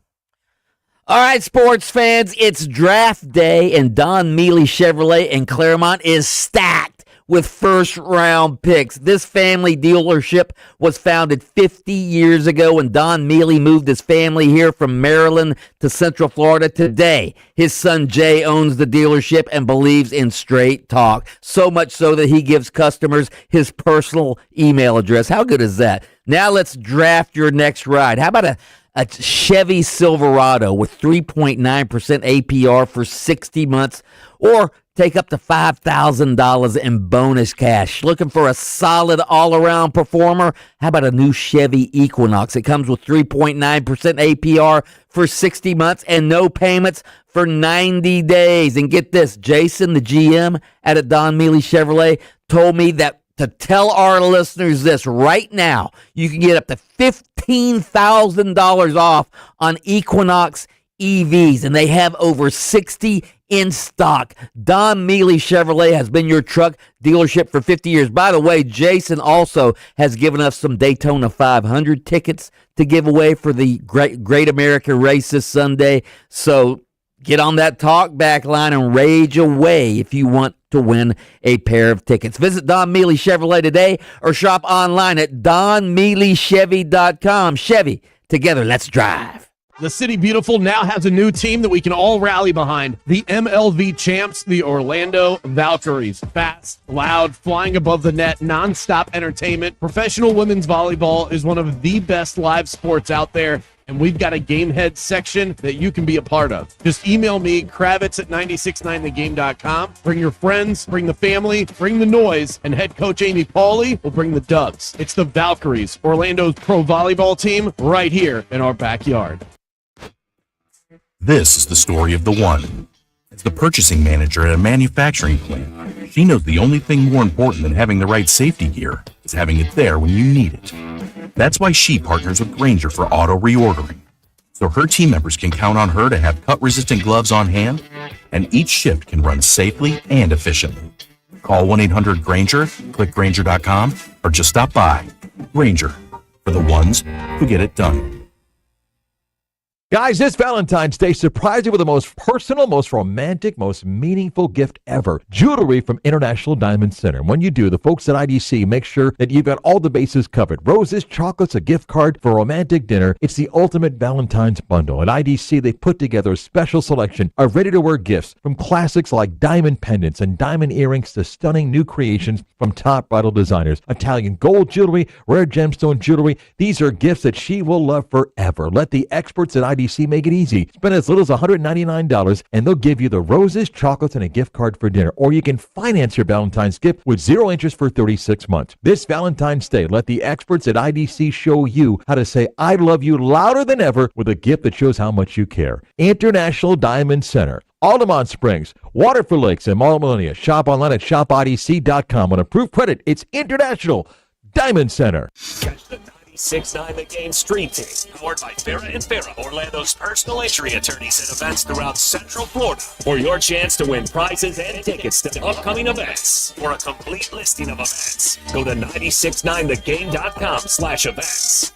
All right, sports fans, it's draft day, and Don Mealy Chevrolet in Claremont is stacked with first-round picks. This family dealership was founded 50 years ago when Don Mealy moved his family here from Maryland to Central Florida. Today, his son Jay owns the dealership and believes in straight talk, so much so that he gives customers his personal email address. How good is that? Now let's draft your next ride. How about a Chevy Silverado with 3.9% APR for 60 months, or take up to $5,000 in bonus cash. Looking for a solid all-around performer? How about a new Chevy Equinox? It comes with 3.9% APR for 60 months and no payments for 90 days. And get this, Jason, the GM at Don Mealy Chevrolet, told me that to tell our listeners this right now, you can get up to $15,000 off on Equinox EVs, and they have over 60 in stock. Don Mealy Chevrolet has been your truck dealership for 50 years. By the way, Jason also has given us some Daytona 500 tickets to give away for the Great American Race this Sunday. So get on that talk back line and rage away if you want to win a pair of tickets. Visit Don Mealy Chevrolet today or shop online at donmealychevy.com. Chevy, together, let's drive. The City Beautiful now has a new team that we can all rally behind. The MLV champs, the Orlando Valkyries. Fast, loud, flying above the net, nonstop entertainment. Professional women's volleyball is one of the best live sports out there. and we've got a game head section that you can be a part of. Just email me, Kravitz at 969thegame.com. Bring your friends, bring the family, bring the noise, and head coach Amy Pauley will bring the dubs. It's the Valkyries, Orlando's pro volleyball team, right here in our backyard. This is the story of the one. As the purchasing manager at a manufacturing plant, she knows the only thing more important than having the right safety gear is having it there when you need it. That's why she partners with Grainger for auto reordering, so her team members can count on her to have cut-resistant gloves on hand, and each shift can run safely and efficiently. Call 1-800-GRAINGER, click Grainger.com, or just stop by. Grainger, for the ones who get it done. Guys, this Valentine's Day, surprise you with the most personal, most romantic, most meaningful gift ever. Jewelry from International Diamond Center. When you do, the folks at IDC make sure that you've got all the bases covered. Roses, chocolates, a gift card for a romantic dinner. It's the ultimate Valentine's bundle. At IDC, they put together a special selection of ready-to-wear gifts, from classics like diamond pendants and diamond earrings to stunning new creations from top bridal designers. Italian gold jewelry, rare gemstone jewelry. These are gifts that she will love forever. Let the experts at IDC make it easy. Spend as little as $199 and they'll give you the roses, chocolates, and a gift card for dinner. Or you can finance your Valentine's gift with 0 interest for 36 months. This Valentine's Day, let the experts at IDC show you how to say I love you louder than ever with a gift that shows how much you care. International Diamond Center, Altamont Springs, Waterford Lakes, and Mall Millennia. Shop online at shopadc.com. On approved credit, it's International Diamond Center. 96.9 The Game Stream Team, powered by Farrah and Farrah, Orlando's personal injury attorneys at events throughout Central Florida. For your chance to win prizes and tickets to upcoming events. For a complete listing of events, go to 969thegame.com/events.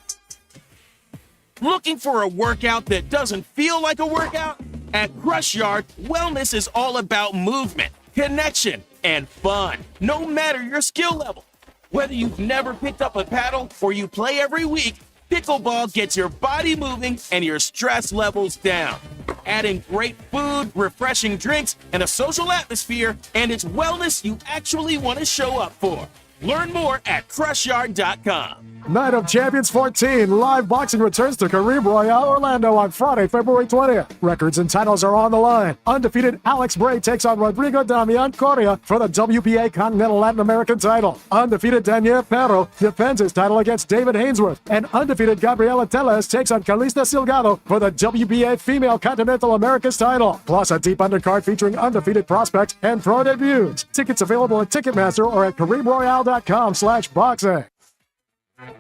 Looking for a workout that doesn't feel like a workout? At Crush Yard, wellness is all about movement, connection, and fun, no matter your skill level. Whether you've never picked up a paddle or you play every week, pickleball gets your body moving and your stress levels down. Adding great food, refreshing drinks, and a social atmosphere, and it's wellness you actually want to show up for. Learn more at crushyard.com. Night of Champions 14, live boxing returns to Kareem Royale, Orlando on Friday, February 20th. Records and titles are on the line. Undefeated Alex Bray takes on Rodrigo Damian Correa for the WBA Continental Latin American title. Undefeated Daniel Perro defends his title against David Hainsworth. And undefeated Gabriela Tellez takes on Calista Silgado for the WBA Female Continental Americas title. Plus a deep undercard featuring undefeated prospects and pro debuts. Tickets available at Ticketmaster or at KareemRoyale.com/boxing.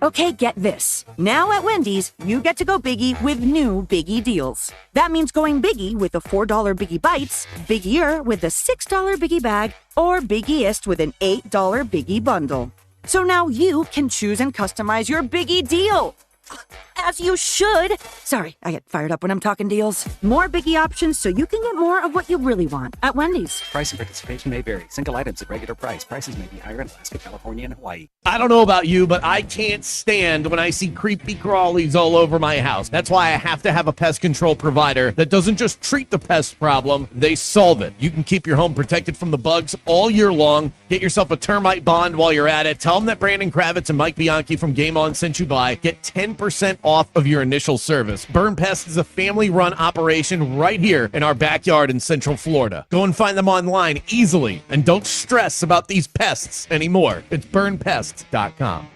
Okay, get this. Now at Wendy's, you get to go biggie with new Biggie deals. That means going biggie with the $4 Biggie Bites, biggier with the $6 Biggie Bag, or biggiest with an $8 Biggie Bundle. So now you can choose and customize your Biggie deal. As you should. Sorry, I get fired up when I'm talking deals. More Biggie options so you can get more of what you really want at Wendy's. Price and participation may vary. Single items at regular price. Prices may be higher in Alaska, California, and Hawaii. I don't know about you, but I can't stand when I see creepy crawlies all over my house. That's why I have to have a pest control provider that doesn't just treat the pest problem, they solve it. You can keep your home protected from the bugs all year long. Get yourself a termite bond while you're at it. Tell them that Brandon Kravitz and Mike Bianchi from Game On sent you by. Get 10% off of your initial service. Burn Pest is a family-run operation right here in our backyard in Central Florida. Go and find them online easily, and don't stress about these pests anymore. It's burnpest.com.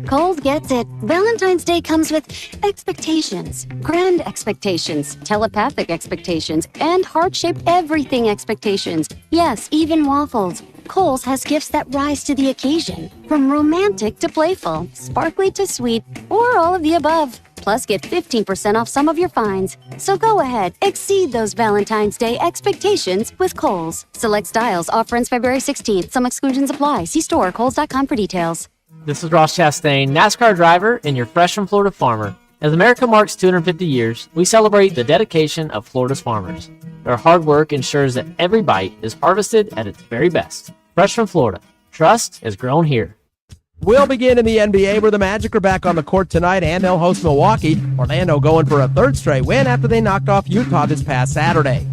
Cold gets it. Valentine's Day comes with expectations, grand expectations, telepathic expectations, and heart-shaped everything expectations. Yes, even waffles. Kohl's has gifts that rise to the occasion, from romantic to playful, sparkly to sweet, or all of the above. Plus, get 15% off some of your finds. So go ahead, exceed those Valentine's Day expectations with Kohl's. Select styles, offer ends February 16th. Some exclusions apply. See store, kohls.com for details. This is Ross Chastain, NASCAR driver and your Fresh from Florida farmer. As America marks 250 years, we celebrate the dedication of Florida's farmers. Their hard work ensures that every bite is harvested at its very best. Fresh from Florida. Trust has grown here. We'll begin in the NBA where the Magic are back on the court tonight and they'll host Milwaukee. Orlando going for a third straight win after they knocked off Utah this past Saturday.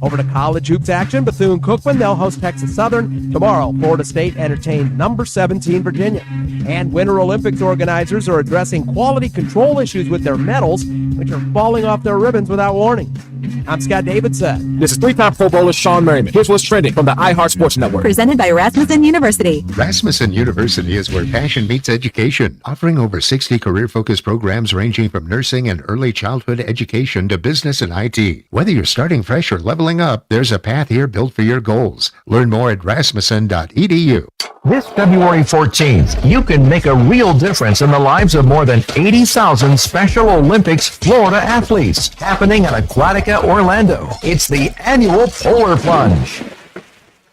Over to college hoops action, Bethune-Cookman, they'll host Texas Southern. Tomorrow, Florida State entertain number 17 Virginia. And Winter Olympics organizers are addressing quality control issues with their medals, which are falling off their ribbons without warning. I'm Scott Davidson. This is three-time Pro Bowler Sean Merriman. Here's what's trending from the iHeart Sports Network. Presented by Rasmussen University. Rasmussen University is where passion meets education, offering over 60 career-focused programs ranging from nursing and early childhood education to business and IT. Whether you're starting fresh or leveling up, there's a path here built for your goals. Learn more at rasmussen.edu. This February 14th, you can make a real difference in the lives of more than 80,000 Special Olympics Florida athletes, happening at Aquatica Orlando. It's the annual Polar Plunge.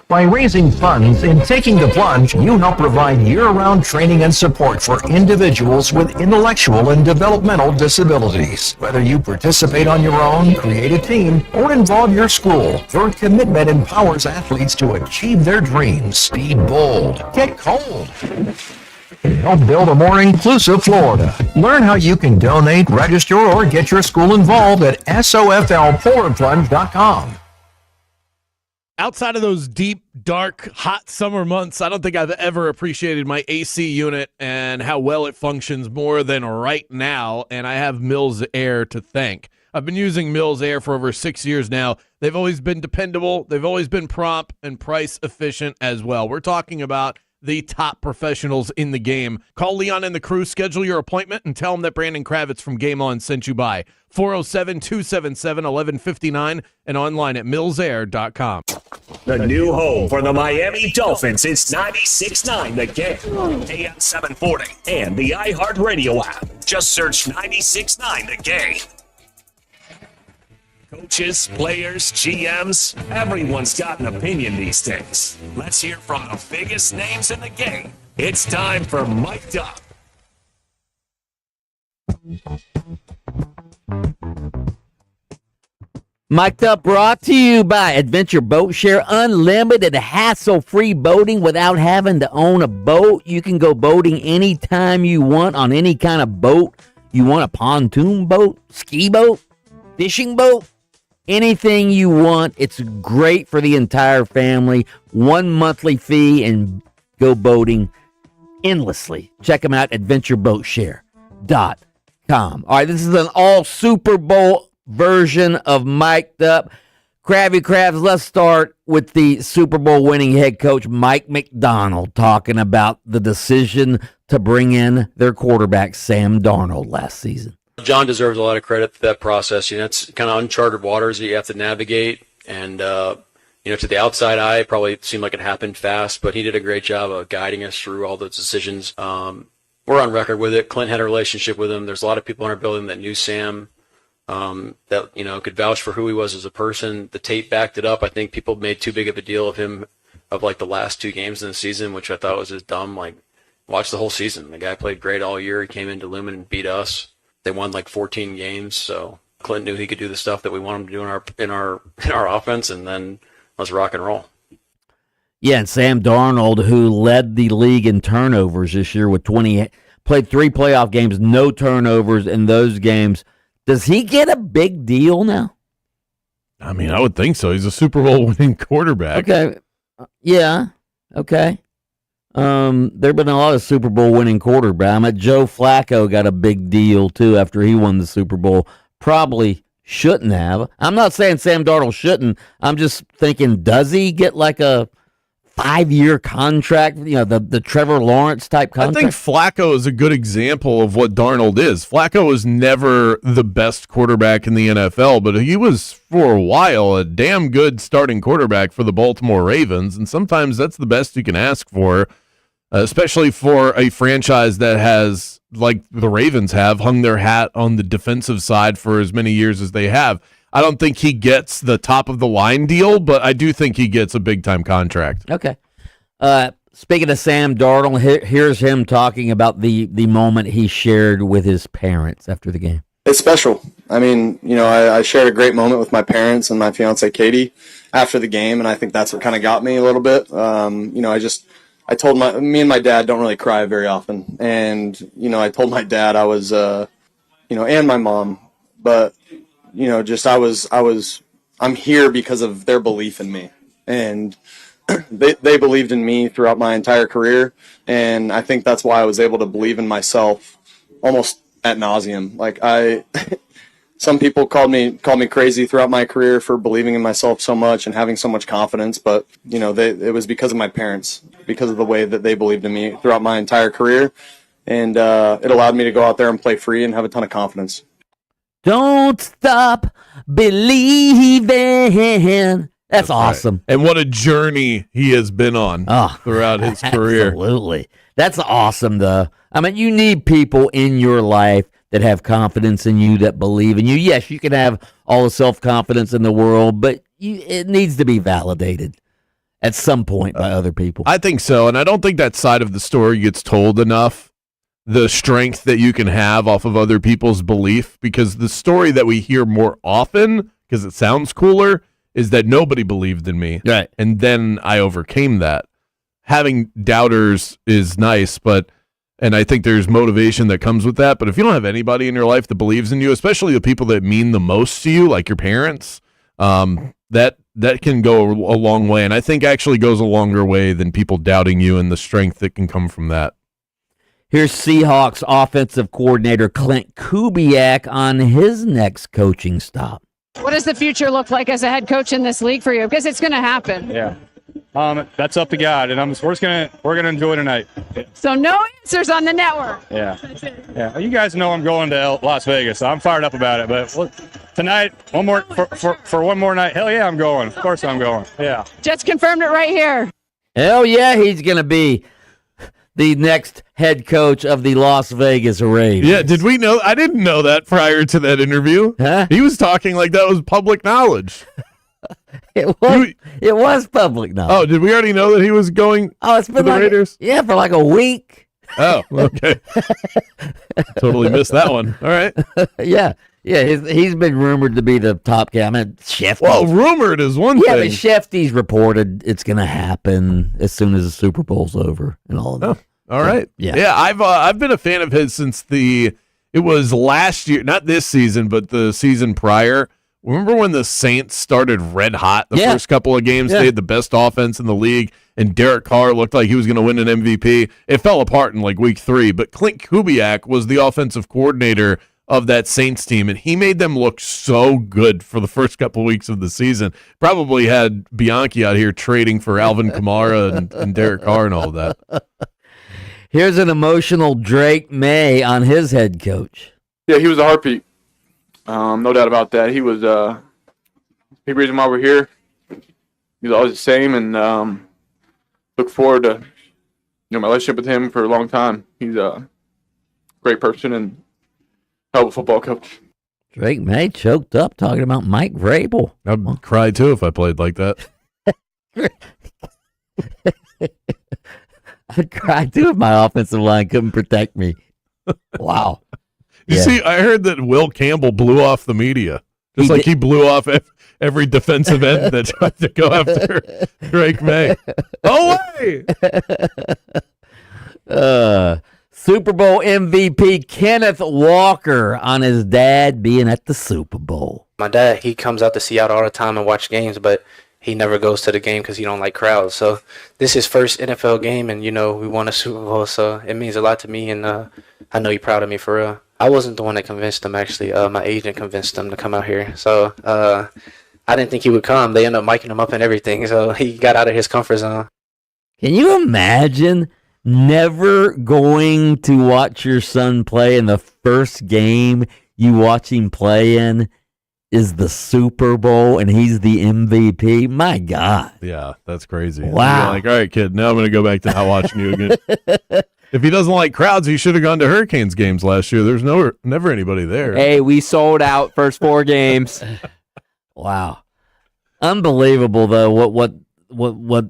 By raising funds and taking the plunge, you help provide year-round training and support for individuals with intellectual and developmental disabilities. Whether you participate on your own, create a team, or involve your school, your commitment empowers athletes to achieve their dreams. Be bold. Get cold. Help build a more inclusive Florida. Learn how you can donate, register, or get your school involved at soflpolarplunge.com. Outside of those deep, dark, hot summer months, I don't think I've ever appreciated my AC unit and how well it functions more than right now, and I have Mills Air to thank. I've been using Mills Air for over 6 years now. They've always been dependable. They've always been prompt and price efficient as well. We're talking about the top professionals in the game. Call Leon and the crew, schedule your appointment, and tell them that Brandon Kravitz from Game On sent you by. 407-277-1159 and online at millsair.com. The new home for the Miami Dolphins is 96.9 The Game, AM 740, and the iHeart Radio app. Just search 96.9 The Game. Coaches, players, GMs, everyone's got an opinion these days. Let's hear from the biggest names in the game. It's time for Mic'd Up. Mic'd Up brought to you by Adventure Boat Share. Unlimited hassle-free boating without having to own a boat. You can go boating anytime you want on any kind of boat. You want a pontoon boat, ski boat, fishing boat, anything you want. It's great for the entire family. One monthly fee and go boating endlessly. Check them out, adventureboatshare.com. All right, this is an all Super Bowl version of Mic'd Up. Krabby Krabs, let's start with the Super Bowl winning head coach Mike McDonald talking about the decision to bring in their quarterback Sam Darnold last season. John deserves a lot of credit for that process. You know, it's kind of uncharted waters that you have to navigate. And, to the outside eye, it probably seemed like it happened fast, but he did a great job of guiding us through all those decisions. We're on record with it. Clint had a relationship with him. There's a lot of people in our building that knew Sam, that, could vouch for who he was as a person. The tape backed it up. I think people made too big of a deal of him, of like the last two games in the season, which I thought was just dumb. Like, watch the whole season. The guy played great all year. He came into Lumen and beat us. They won like 14 games, so Clint knew he could do the stuff that we want him to do in our offense, and then let's rock and roll. Yeah, and Sam Darnold, who led the league in turnovers this year with 20, played 3 playoff games, no turnovers in those games. Does he get a big deal now? I mean, I would think so. He's a Super Bowl winning quarterback. Okay. Yeah. Okay. There have been a lot of Super Bowl winning quarterbacks. Joe Flacco got a big deal, too, after he won the Super Bowl. Probably shouldn't have. I'm not saying Sam Darnold shouldn't. I'm just thinking, does he get like a 5-year contract, the Trevor Lawrence type contract? I think Flacco is a good example of what Darnold is. Flacco was never the best quarterback in the NFL, but he was, for a while, a damn good starting quarterback for the Baltimore Ravens, and sometimes that's the best you can ask for, especially for a franchise that has, like the Ravens have, hung their hat on the defensive side for as many years as they have. I don't think he gets the top-of-the-line deal, but I do think he gets a big-time contract. Okay. Speaking of Sam Darnold, here's him talking about the moment he shared with his parents after the game. It's special. I mean, I shared a great moment with my parents and my fiance Katie after the game, and I think that's what kind of got me a little bit. I told me and my dad don't really cry very often, and I told my dad I was, and my mom, but I was I'm here because of their belief in me. And they believed in me throughout my entire career. And I think that's why I was able to believe in myself almost ad nauseum. Like some people called me crazy throughout my career for believing in myself so much and having so much confidence. But, you know, it was because of my parents, because of the way that they believed in me throughout my entire career. And it allowed me to go out there and play free and have a ton of confidence. Don't stop believing. That's awesome. Right. And what a journey he has been on throughout his career. Absolutely. That's awesome, though. I mean, you need people in your life that have confidence in you, that believe in you. Yes, you can have all the self-confidence in the world, but it needs to be validated at some point by other people. I think so, and I don't think that side of the story gets told enough, the strength that you can have off of other people's belief, because the story that we hear more often, because it sounds cooler, is that nobody believed in me. Right. And then I overcame that. Having doubters is nice, and I think there's motivation that comes with that. But if you don't have anybody in your life that believes in you, especially the people that mean the most to you, like your parents, that can go a long way. And I think actually goes a longer way than people doubting you and the strength that can come from that. Here's Seahawks offensive coordinator Clint Kubiak on his next coaching stop. What does the future look like as a head coach in this league for you? Because it's going to happen. Yeah. That's up to God, and we're gonna enjoy tonight. So no answers on the network. Yeah, yeah. You guys know I'm going to Las Vegas, so I'm fired up about it. But tonight, one more for one more night. Hell yeah, I'm going. Of course I'm going. Yeah. Jets confirmed it right here. Hell yeah, he's gonna be the next head coach of the Las Vegas Raiders. Yeah, did we know? I didn't know that prior to that interview. Huh? He was talking like that was public knowledge. It was public knowledge. Oh, did we already know that he was going it's been to the Raiders? For like a week. Oh, okay. Totally missed that one. All right. Yeah. He's been rumored to be the top guy. I mean, Shefty. Well, rumored is one thing. Yeah, but Shefty's reported it's going to happen as soon as the Super Bowl's over and all of that. All right. Yeah. I've been a fan of his since it was last year, not this season, but the season prior. Remember when the Saints started red hot the first couple of games? Yeah. They had the best offense in the league, and Derek Carr looked like he was going to win an MVP. It fell apart in like week 3, but Clint Kubiak was the offensive coordinator of that Saints team, and he made them look so good for the first couple of weeks of the season. Probably had Bianchi out here trading for Alvin Kamara and Derek Carr and all of that. Here's an emotional Drake May on his head coach. Yeah, he was a heartbeat. No doubt about that. He was big reason why we're here. He's always the same, and look forward to my relationship with him for a long time. He's a great person and hell of a football coach. Drake May choked up talking about Mike Vrabel. I'd cry too if I played like that. I'd cry too if my offensive line couldn't protect me. Wow. You see, I heard that Will Campbell blew off the media. Just he blew off every defensive end that tried to go after Drake May. Oh, way! Super Bowl MVP Kenneth Walker on his dad being at the Super Bowl. My dad, he comes out to Seattle all the time and watch games, but he never goes to the game because he don't like crowds. So this is his first NFL game, and, we won a Super Bowl, so it means a lot to me, and I know he's proud of me for real. I wasn't the one that convinced him, actually. My agent convinced him to come out here. So I didn't think he would come. They ended up miking him up and everything, so he got out of his comfort zone. Can you imagine never going to watch your son play, and the first game you watch him play in is the Super Bowl, and he's the MVP? My God. Yeah, that's crazy. Wow. You're like, all right, kid, now I'm going to go back to not watching you again. If he doesn't like crowds, he should have gone to Hurricanes games last year. There's never anybody there. Hey, we sold out first 4 games. Wow. Unbelievable, though, what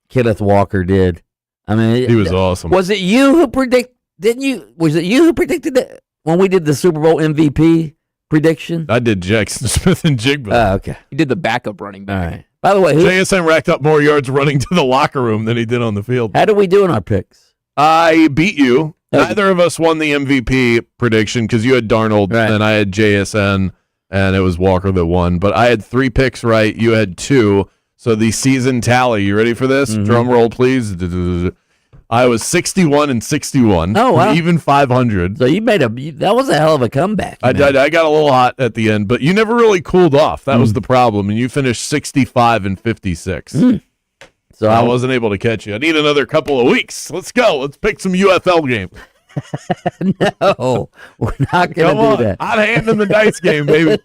Kenneth Walker did. I mean, he was awesome. Was it you who predicted it when we did the Super Bowl MVP prediction? I did Jackson Smith and Jigba. Oh, okay. He did the backup running back. All right. By the way, JSN racked up more yards running to the locker room than he did on the field. How did we do in our picks? I beat you. Neither of us won the MVP prediction because you had Darnold and I had JSN. and it was Walker that won. But I had 3 picks right. You had 2. So the season tally, you ready for this? Drum roll, please. I was 61-61. Oh, wow. Even 500. So you that was a hell of a comeback. I got a little hot at the end, but you never really cooled off. That was the problem, and you finished 65-56. So I wasn't able to catch you. I need another couple of weeks. Let's go. Let's pick some UFL games. No, we're not going to do that. Hot hand in the dice game, baby.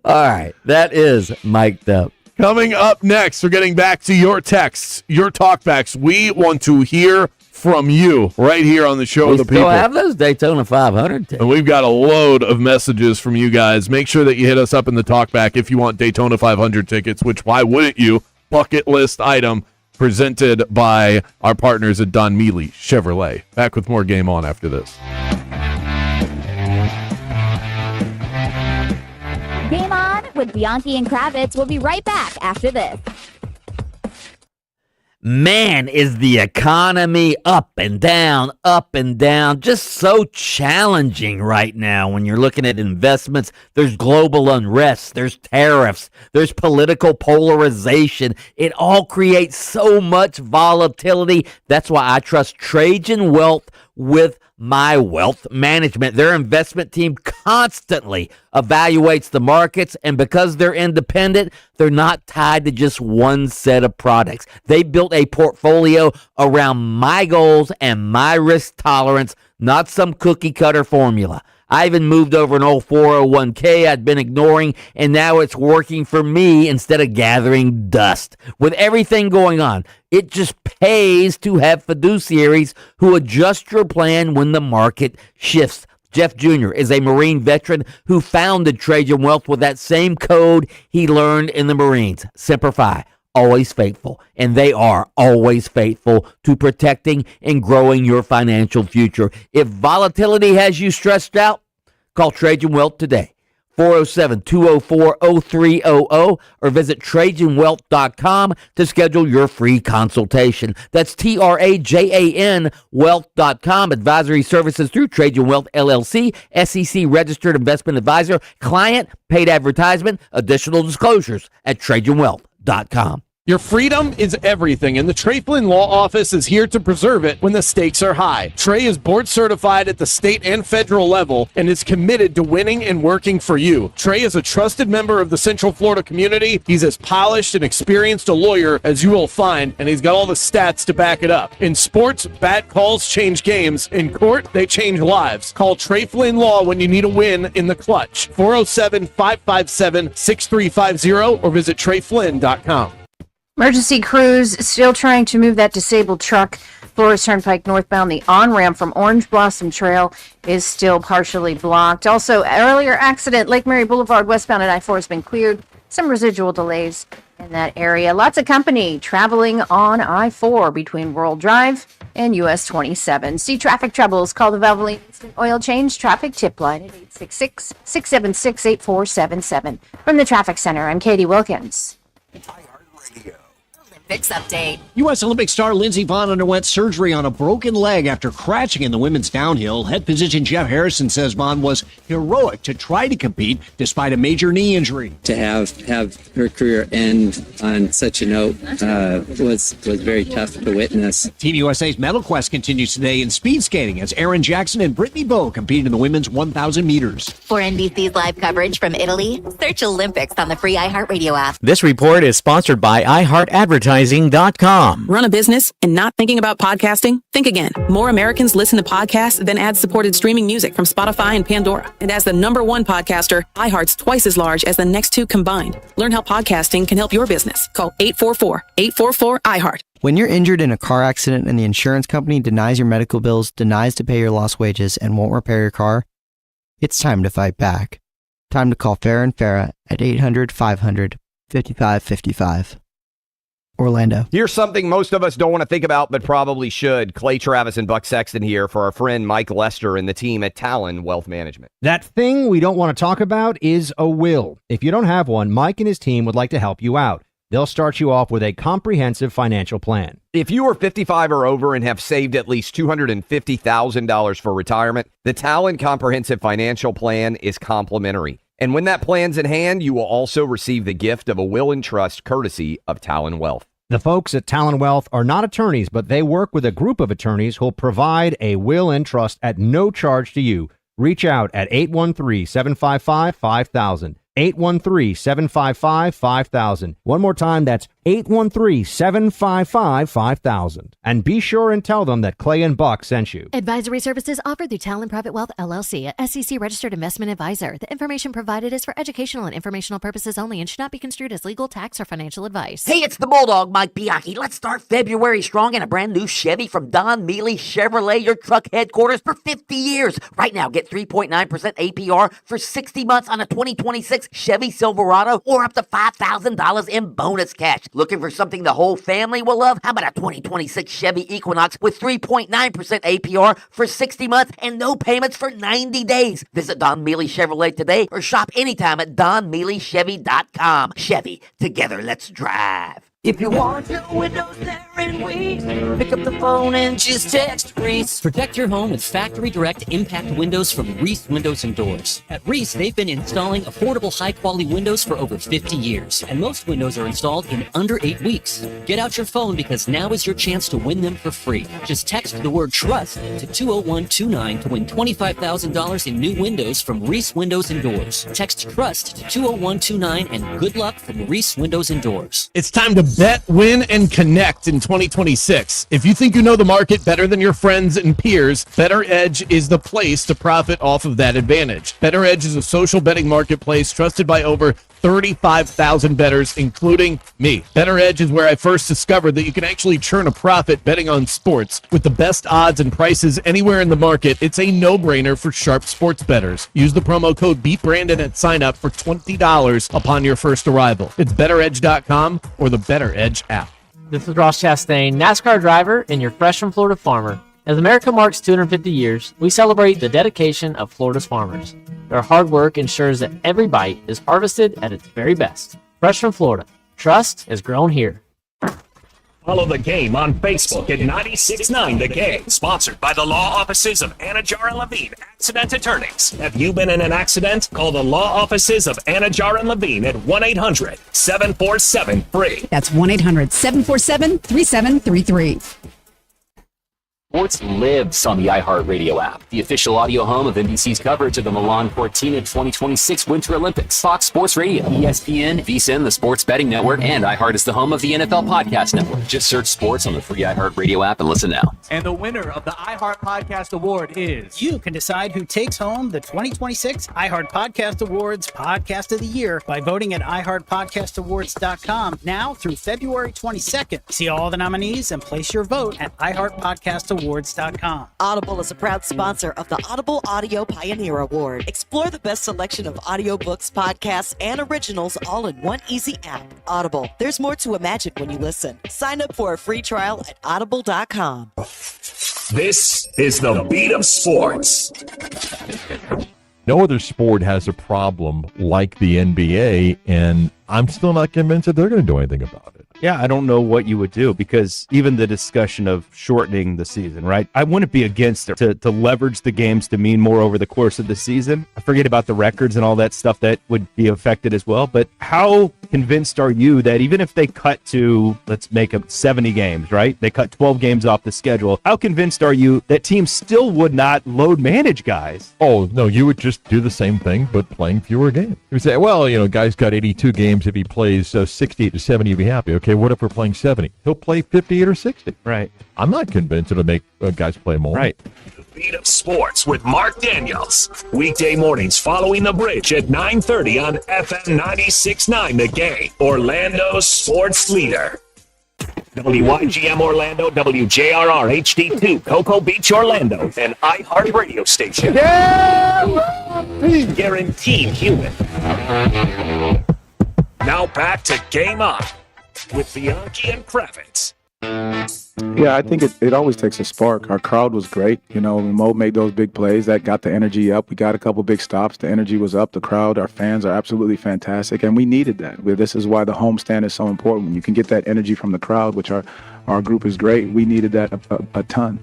All right, that is mic'd up. Coming up next, we're getting back to your texts, your talkbacks. We want to hear from you right here on the show of the people. We still have those Daytona 500 tickets. And we've got a load of messages from you guys. Make sure that you hit us up in the talkback if you want Daytona 500 tickets, which why wouldn't you? Bucket list item presented by our partners at Don Mealy Chevrolet. Back with more Game On after this. Game On with Bianchi and Kravitz. We'll be right back after this. Man, is the economy up and down, just so challenging right now when you're looking at investments. There's global unrest, there's tariffs, there's political polarization. It all creates so much volatility. That's why I trust Trajan Wealth with my wealth management. Their investment team constantly evaluates the markets, and because they're independent, they're not tied to just one set of products. They built a portfolio around my goals and my risk tolerance, not some cookie cutter formula. I even moved over an old 401k I'd been ignoring, and now it's working for me instead of gathering dust. With everything going on, it just pays to have fiduciaries who adjust your plan when the market shifts. Jeff Jr. is a Marine veteran who founded Trajan Wealth with that same code he learned in the Marines. Semper Fi. Always faithful, and they are always faithful to protecting and growing your financial future. If volatility has you stressed out, call Trajan Wealth today, 407-204-0300, or visit TrajanWealth.com to schedule your free consultation. That's TRAJAN Wealth.com. Advisory services through Trajan Wealth LLC, SEC registered investment advisor, client, paid advertisement, additional disclosures at TrajanWealth.com. Your freedom is everything, and the Trey Flynn Law Office is here to preserve it when the stakes are high. Trey is board certified at the state and federal level and is committed to winning and working for you. Trey is a trusted member of the Central Florida community. He's as polished and experienced a lawyer as you will find, and he's got all the stats to back it up. In sports, bad calls change games. In court, they change lives. Call Trey Flynn Law when you need a win in the clutch. 407-557-6350 or visit TreyFlynn.com. Emergency crews still trying to move that disabled truck. Florida Turnpike northbound, the on-ramp from Orange Blossom Trail is still partially blocked. Also, earlier accident, Lake Mary Boulevard westbound at I-4 has been cleared. Some residual delays in that area. Lots of company traveling on I-4 between World Drive and US 27. See traffic troubles, call the Valvoline Instant Oil Change Traffic Tip Line at 866-676-8477. From the Traffic Center, I'm Katie Wilkins. Olympics update. U.S. Olympic star Lindsey Vonn underwent surgery on a broken leg after crashing in the women's downhill. Head physician Jeff Harrison says Vonn was heroic to try to compete despite a major knee injury. To have her career end on such a note was very tough to witness. Team USA's medal quest continues today in speed skating as Erin Jackson and Brittany Bowe compete in the women's 1,000 meters. For NBC's live coverage from Italy, search Olympics on the free iHeart Radio app. This report is sponsored by iHeart Advertising.com. Run a business and not thinking about podcasting? Think again. More Americans listen to podcasts than ad-supported streaming music from Spotify and Pandora. And as the #1 podcaster, iHeart's twice as large as the next two combined. Learn how podcasting can help your business. Call 844-844-iHeart. When you're injured in a car accident and the insurance company denies your medical bills, denies to pay your lost wages, and won't repair your car, it's time to fight back. Time to call Farah and Farah at 800-500-5555. Orlando. Here's something most of us don't want to think about, but probably should. Clay Travis and Buck Sexton here for our friend Mike Lester and the team at Talon Wealth Management. That thing we don't want to talk about is a will. If you don't have one, Mike and his team would like to help you out. They'll start you off with a comprehensive financial plan. If you are 55 or over and have saved at least $250,000 for retirement, the Talon Comprehensive Financial Plan is complimentary. And when that plan's in hand, you will also receive the gift of a will and trust courtesy of Talon Wealth. The folks at Talon Wealth are not attorneys, but they work with a group of attorneys who'll provide a will and trust at no charge to you. Reach out at 813-755-5000. 813-755-5000. One more time, that's 813-755-5000. And be sure and tell them that Clay and Buck sent you. Advisory services offered through Talon Private Wealth LLC, a SEC registered investment advisor. The information provided is for educational and informational purposes only and should not be construed as legal, tax, or financial advice. Hey, it's the Bulldog, Mike Bianchi. Let's start February strong in a brand new Chevy from Don Mealy Chevrolet, your truck headquarters for 50 years. Right now, get 3.9% APR for 60 months on a 2026 Chevy Silverado or up to $5,000 in bonus cash. Looking for something the whole family will love? How about a 2026 Chevy Equinox with 3.9% APR for 60 months and no payments for 90 days? Visit Don Mealy Chevrolet today or shop anytime at DonMealyChevy.com. Chevy, together let's drive. If you want your windows there in weeks, pick up the phone and just text Reese. Protect your home with factory direct impact windows from Reese Windows and Doors. At Reese, they've been installing affordable, high-quality windows for over 50 years, and most windows are installed in under 8 weeks. Get out your phone because now is your chance to win them for free. Just text the word TRUST to 20129 to win $25,000 in new windows from Reese Windows and Doors. Text TRUST to 20129 and good luck from Reese Windows and Doors. It's time to bet, win, and connect in 2026. If you think you know the market better than your friends and peers, Better Edge is the place to profit off of that advantage. Better Edge is a social betting marketplace trusted by over 35,000 bettors, including me. Better Edge is where I first discovered that you can actually churn a profit betting on sports. With the best odds and prices anywhere in the market, it's a no-brainer for sharp sports bettors. Use the promo code BeatBrandon at sign up for $20 upon your first arrival. It's betteredge.com or the Better Edge app. This is Ross Chastain, NASCAR driver and your Fresh from Florida farmer. As America marks 250 years, we celebrate the dedication of Florida's farmers. Their hard work ensures that every bite is harvested at its very best. Fresh from Florida, trust is grown here. Follow the game on Facebook at 96.9 The Game. Sponsored by the law offices of Anajar and Levine, accident attorneys. Have you been in an accident? Call the law offices of Anajar and Levine at 1-800-747-FREE. That's 1-800-747-3733. Sports lives on the iHeart Radio app, the official audio home of NBC's coverage of the Milan Cortina 2026 Winter Olympics. Fox Sports Radio, ESPN, VSiN, the Sports Betting Network, and iHeart is the home of the NFL Podcast Network. Just search sports on the free iHeart Radio app and listen now. And the winner of the iHeart Podcast Award is... You can decide who takes home the 2026 iHeart Podcast Awards Podcast of the Year by voting at iHeartPodcastAwards.com now through February 22nd. See all the nominees and place your vote at iHeartPodcastAwards.com. Audible is a proud sponsor of the Audible Audio Pioneer Award. Explore the best selection of audiobooks, podcasts, and originals all in one easy app. Audible. There's more to imagine when you listen. Sign up for a free trial at audible.com. This is the Beat of Sports. No other sport has a problem like the NBA, and I'm still not convinced that they're going to do anything about it. Yeah, I don't know what you would do, because even the discussion of shortening the season, right? I wouldn't be against it to leverage the games to mean more over the course of the season. I forget about the records and all that stuff that would be affected as well. But how convinced are you that even if they cut to, let's make them 70 games, right? They cut 12 games off the schedule. How convinced are you that teams still would not load manage guys? Oh, no, you would just do the same thing, but playing fewer games. You would say, well, guy's got 82 games. If he plays 68 to 70, you'd be happy. Okay, what if we're playing 70? He'll play 58 or 60. Right. I'm not convinced it'll make guys play more. Right. The Beat of Sports with Mark Daniels. Weekday mornings following the bridge at 9:30 on FM 96.9 The Game. Orlando's sports leader. WYGM Orlando, WJRR HD2, Cocoa Beach, Orlando, an iHeart radio station. Guaranteed human. Now back to Game On with Bianchi and Kravitz. Yeah, I think it always takes a spark. Our crowd was great. When Mo made those big plays, that got the energy up. We got a couple big stops. The energy was up. The crowd, our fans are absolutely fantastic, and we needed that. This is why the homestand is so important. When you can get that energy from the crowd, which our group is great, we needed that a ton.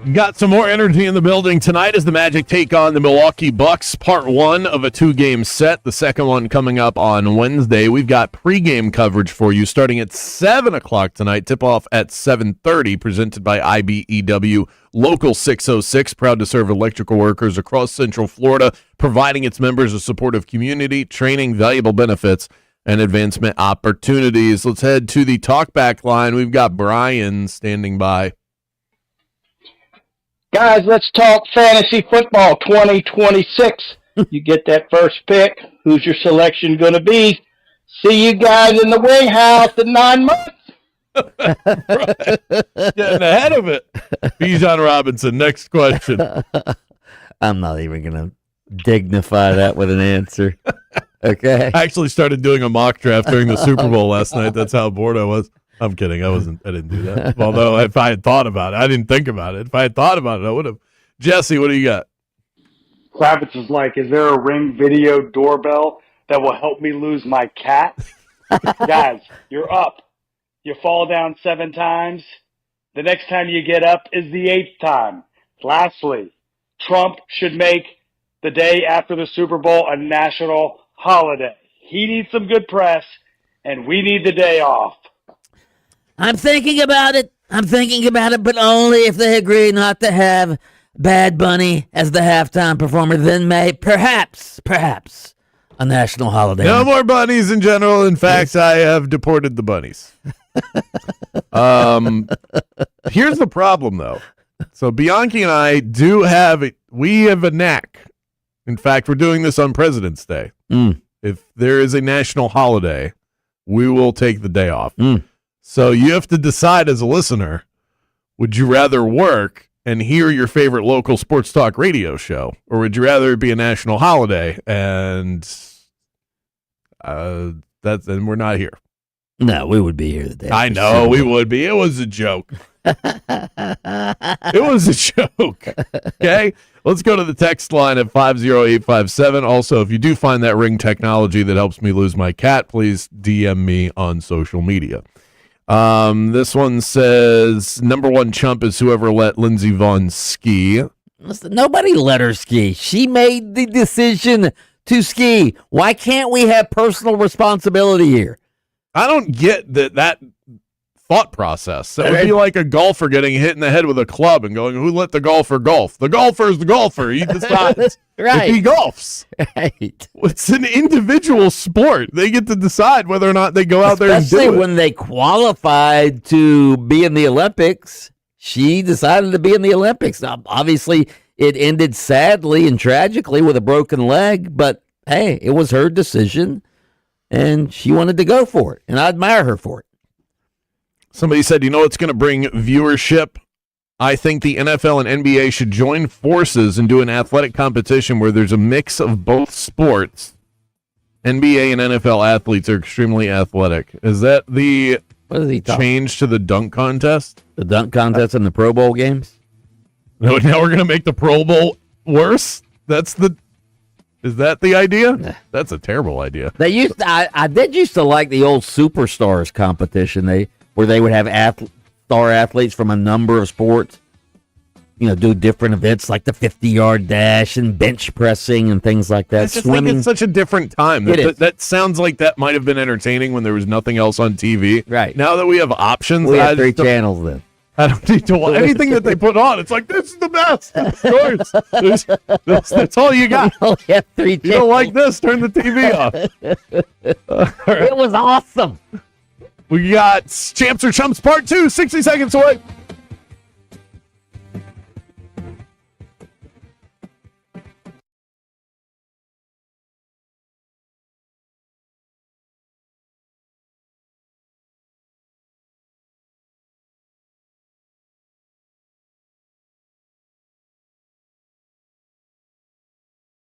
Got some more energy in the building tonight as the Magic take on the Milwaukee Bucks, part one of a 2-game set. The second one coming up on Wednesday. We've got pregame coverage for you starting at 7 o'clock tonight. Tip-off at 7:30, presented by IBEW Local 606, proud to serve electrical workers across Central Florida, providing its members a supportive community, training, valuable benefits, and advancement opportunities. Let's head to the talkback line. We've got Brian standing by. Guys, let's talk fantasy football 2026. You get that first pick. Who's your selection going to be? See you guys in the wing house in 9 months. Getting ahead of it. Bijan Robinson, next question. I'm not even going to dignify that with an answer. Okay. I actually started doing a mock draft during the Super Bowl last night. That's how bored I was. I'm kidding. I didn't do that. Although if I had thought about it, I didn't think about it. If I had thought about it, I would have. Jesse, what do you got? Kravitz is like, is there a Ring video doorbell that will help me lose my cat? Guys, you're up. You fall down 7 times. The next time you get up is the 8th time. Lastly, Trump should make the day after the Super Bowl a national holiday. He needs some good press, and we need the day off. I'm thinking about it, but only if they agree not to have Bad Bunny as the halftime performer. Then perhaps a national holiday. No more bunnies in general. In fact, I have deported the bunnies. Here's the problem, though. So Bianchi and I we have a knack. In fact, we're doing this on President's Day. If there is a national holiday, we will take the day off. So you have to decide as a listener, would you rather work and hear your favorite local sports talk radio show, or would you rather it be a national holiday and we're not here? No, we would be here the day. I know we would be. It was a joke. It was a joke. Okay, let's go to the text line at 50857. Also, if you do find that Ring technology that helps me lose my cat, please DM me on social media. This one says, number one chump is whoever let Lindsey Vonn ski. Listen, nobody let her ski. She made the decision to ski. Why can't we have personal responsibility here? I don't get that thought process. That would be like a golfer getting hit in the head with a club and going, who let the golfer golf? The golfer is the golfer. He decides right. if he golfs. Right. It's an individual sport. They get to decide whether or not they go out there and do it. Especially when they qualified to be in the Olympics. She decided to be in the Olympics. Now, obviously, it ended sadly and tragically with a broken leg, but hey, it was her decision, and she wanted to go for it, and I admire her for it. Somebody said, you know what's going to bring viewership? I think the NFL and NBA should join forces and do an athletic competition where there's a mix of both sports. NBA and NFL athletes are extremely athletic. Is that the change to the dunk contest? The dunk contest and the Pro Bowl games? No, now we're going to make the Pro Bowl worse? Is that the idea? Nah. That's a terrible idea. I did used to like the old Superstars competition. Where they would have star athletes from a number of sports, do different events like the 50-yard dash and bench pressing and things like that. I just think it's such a different time. That sounds like that might have been entertaining when there was nothing else on TV. Right. Now that we have options. We have 3 channels then. I don't need to watch anything that they put on. It's like, this is the best. Of course. That's all you got. We only have 3 channels. You don't like this? Turn the TV off. It was awesome. We got Champs or Chumps Part 2, 60 seconds away.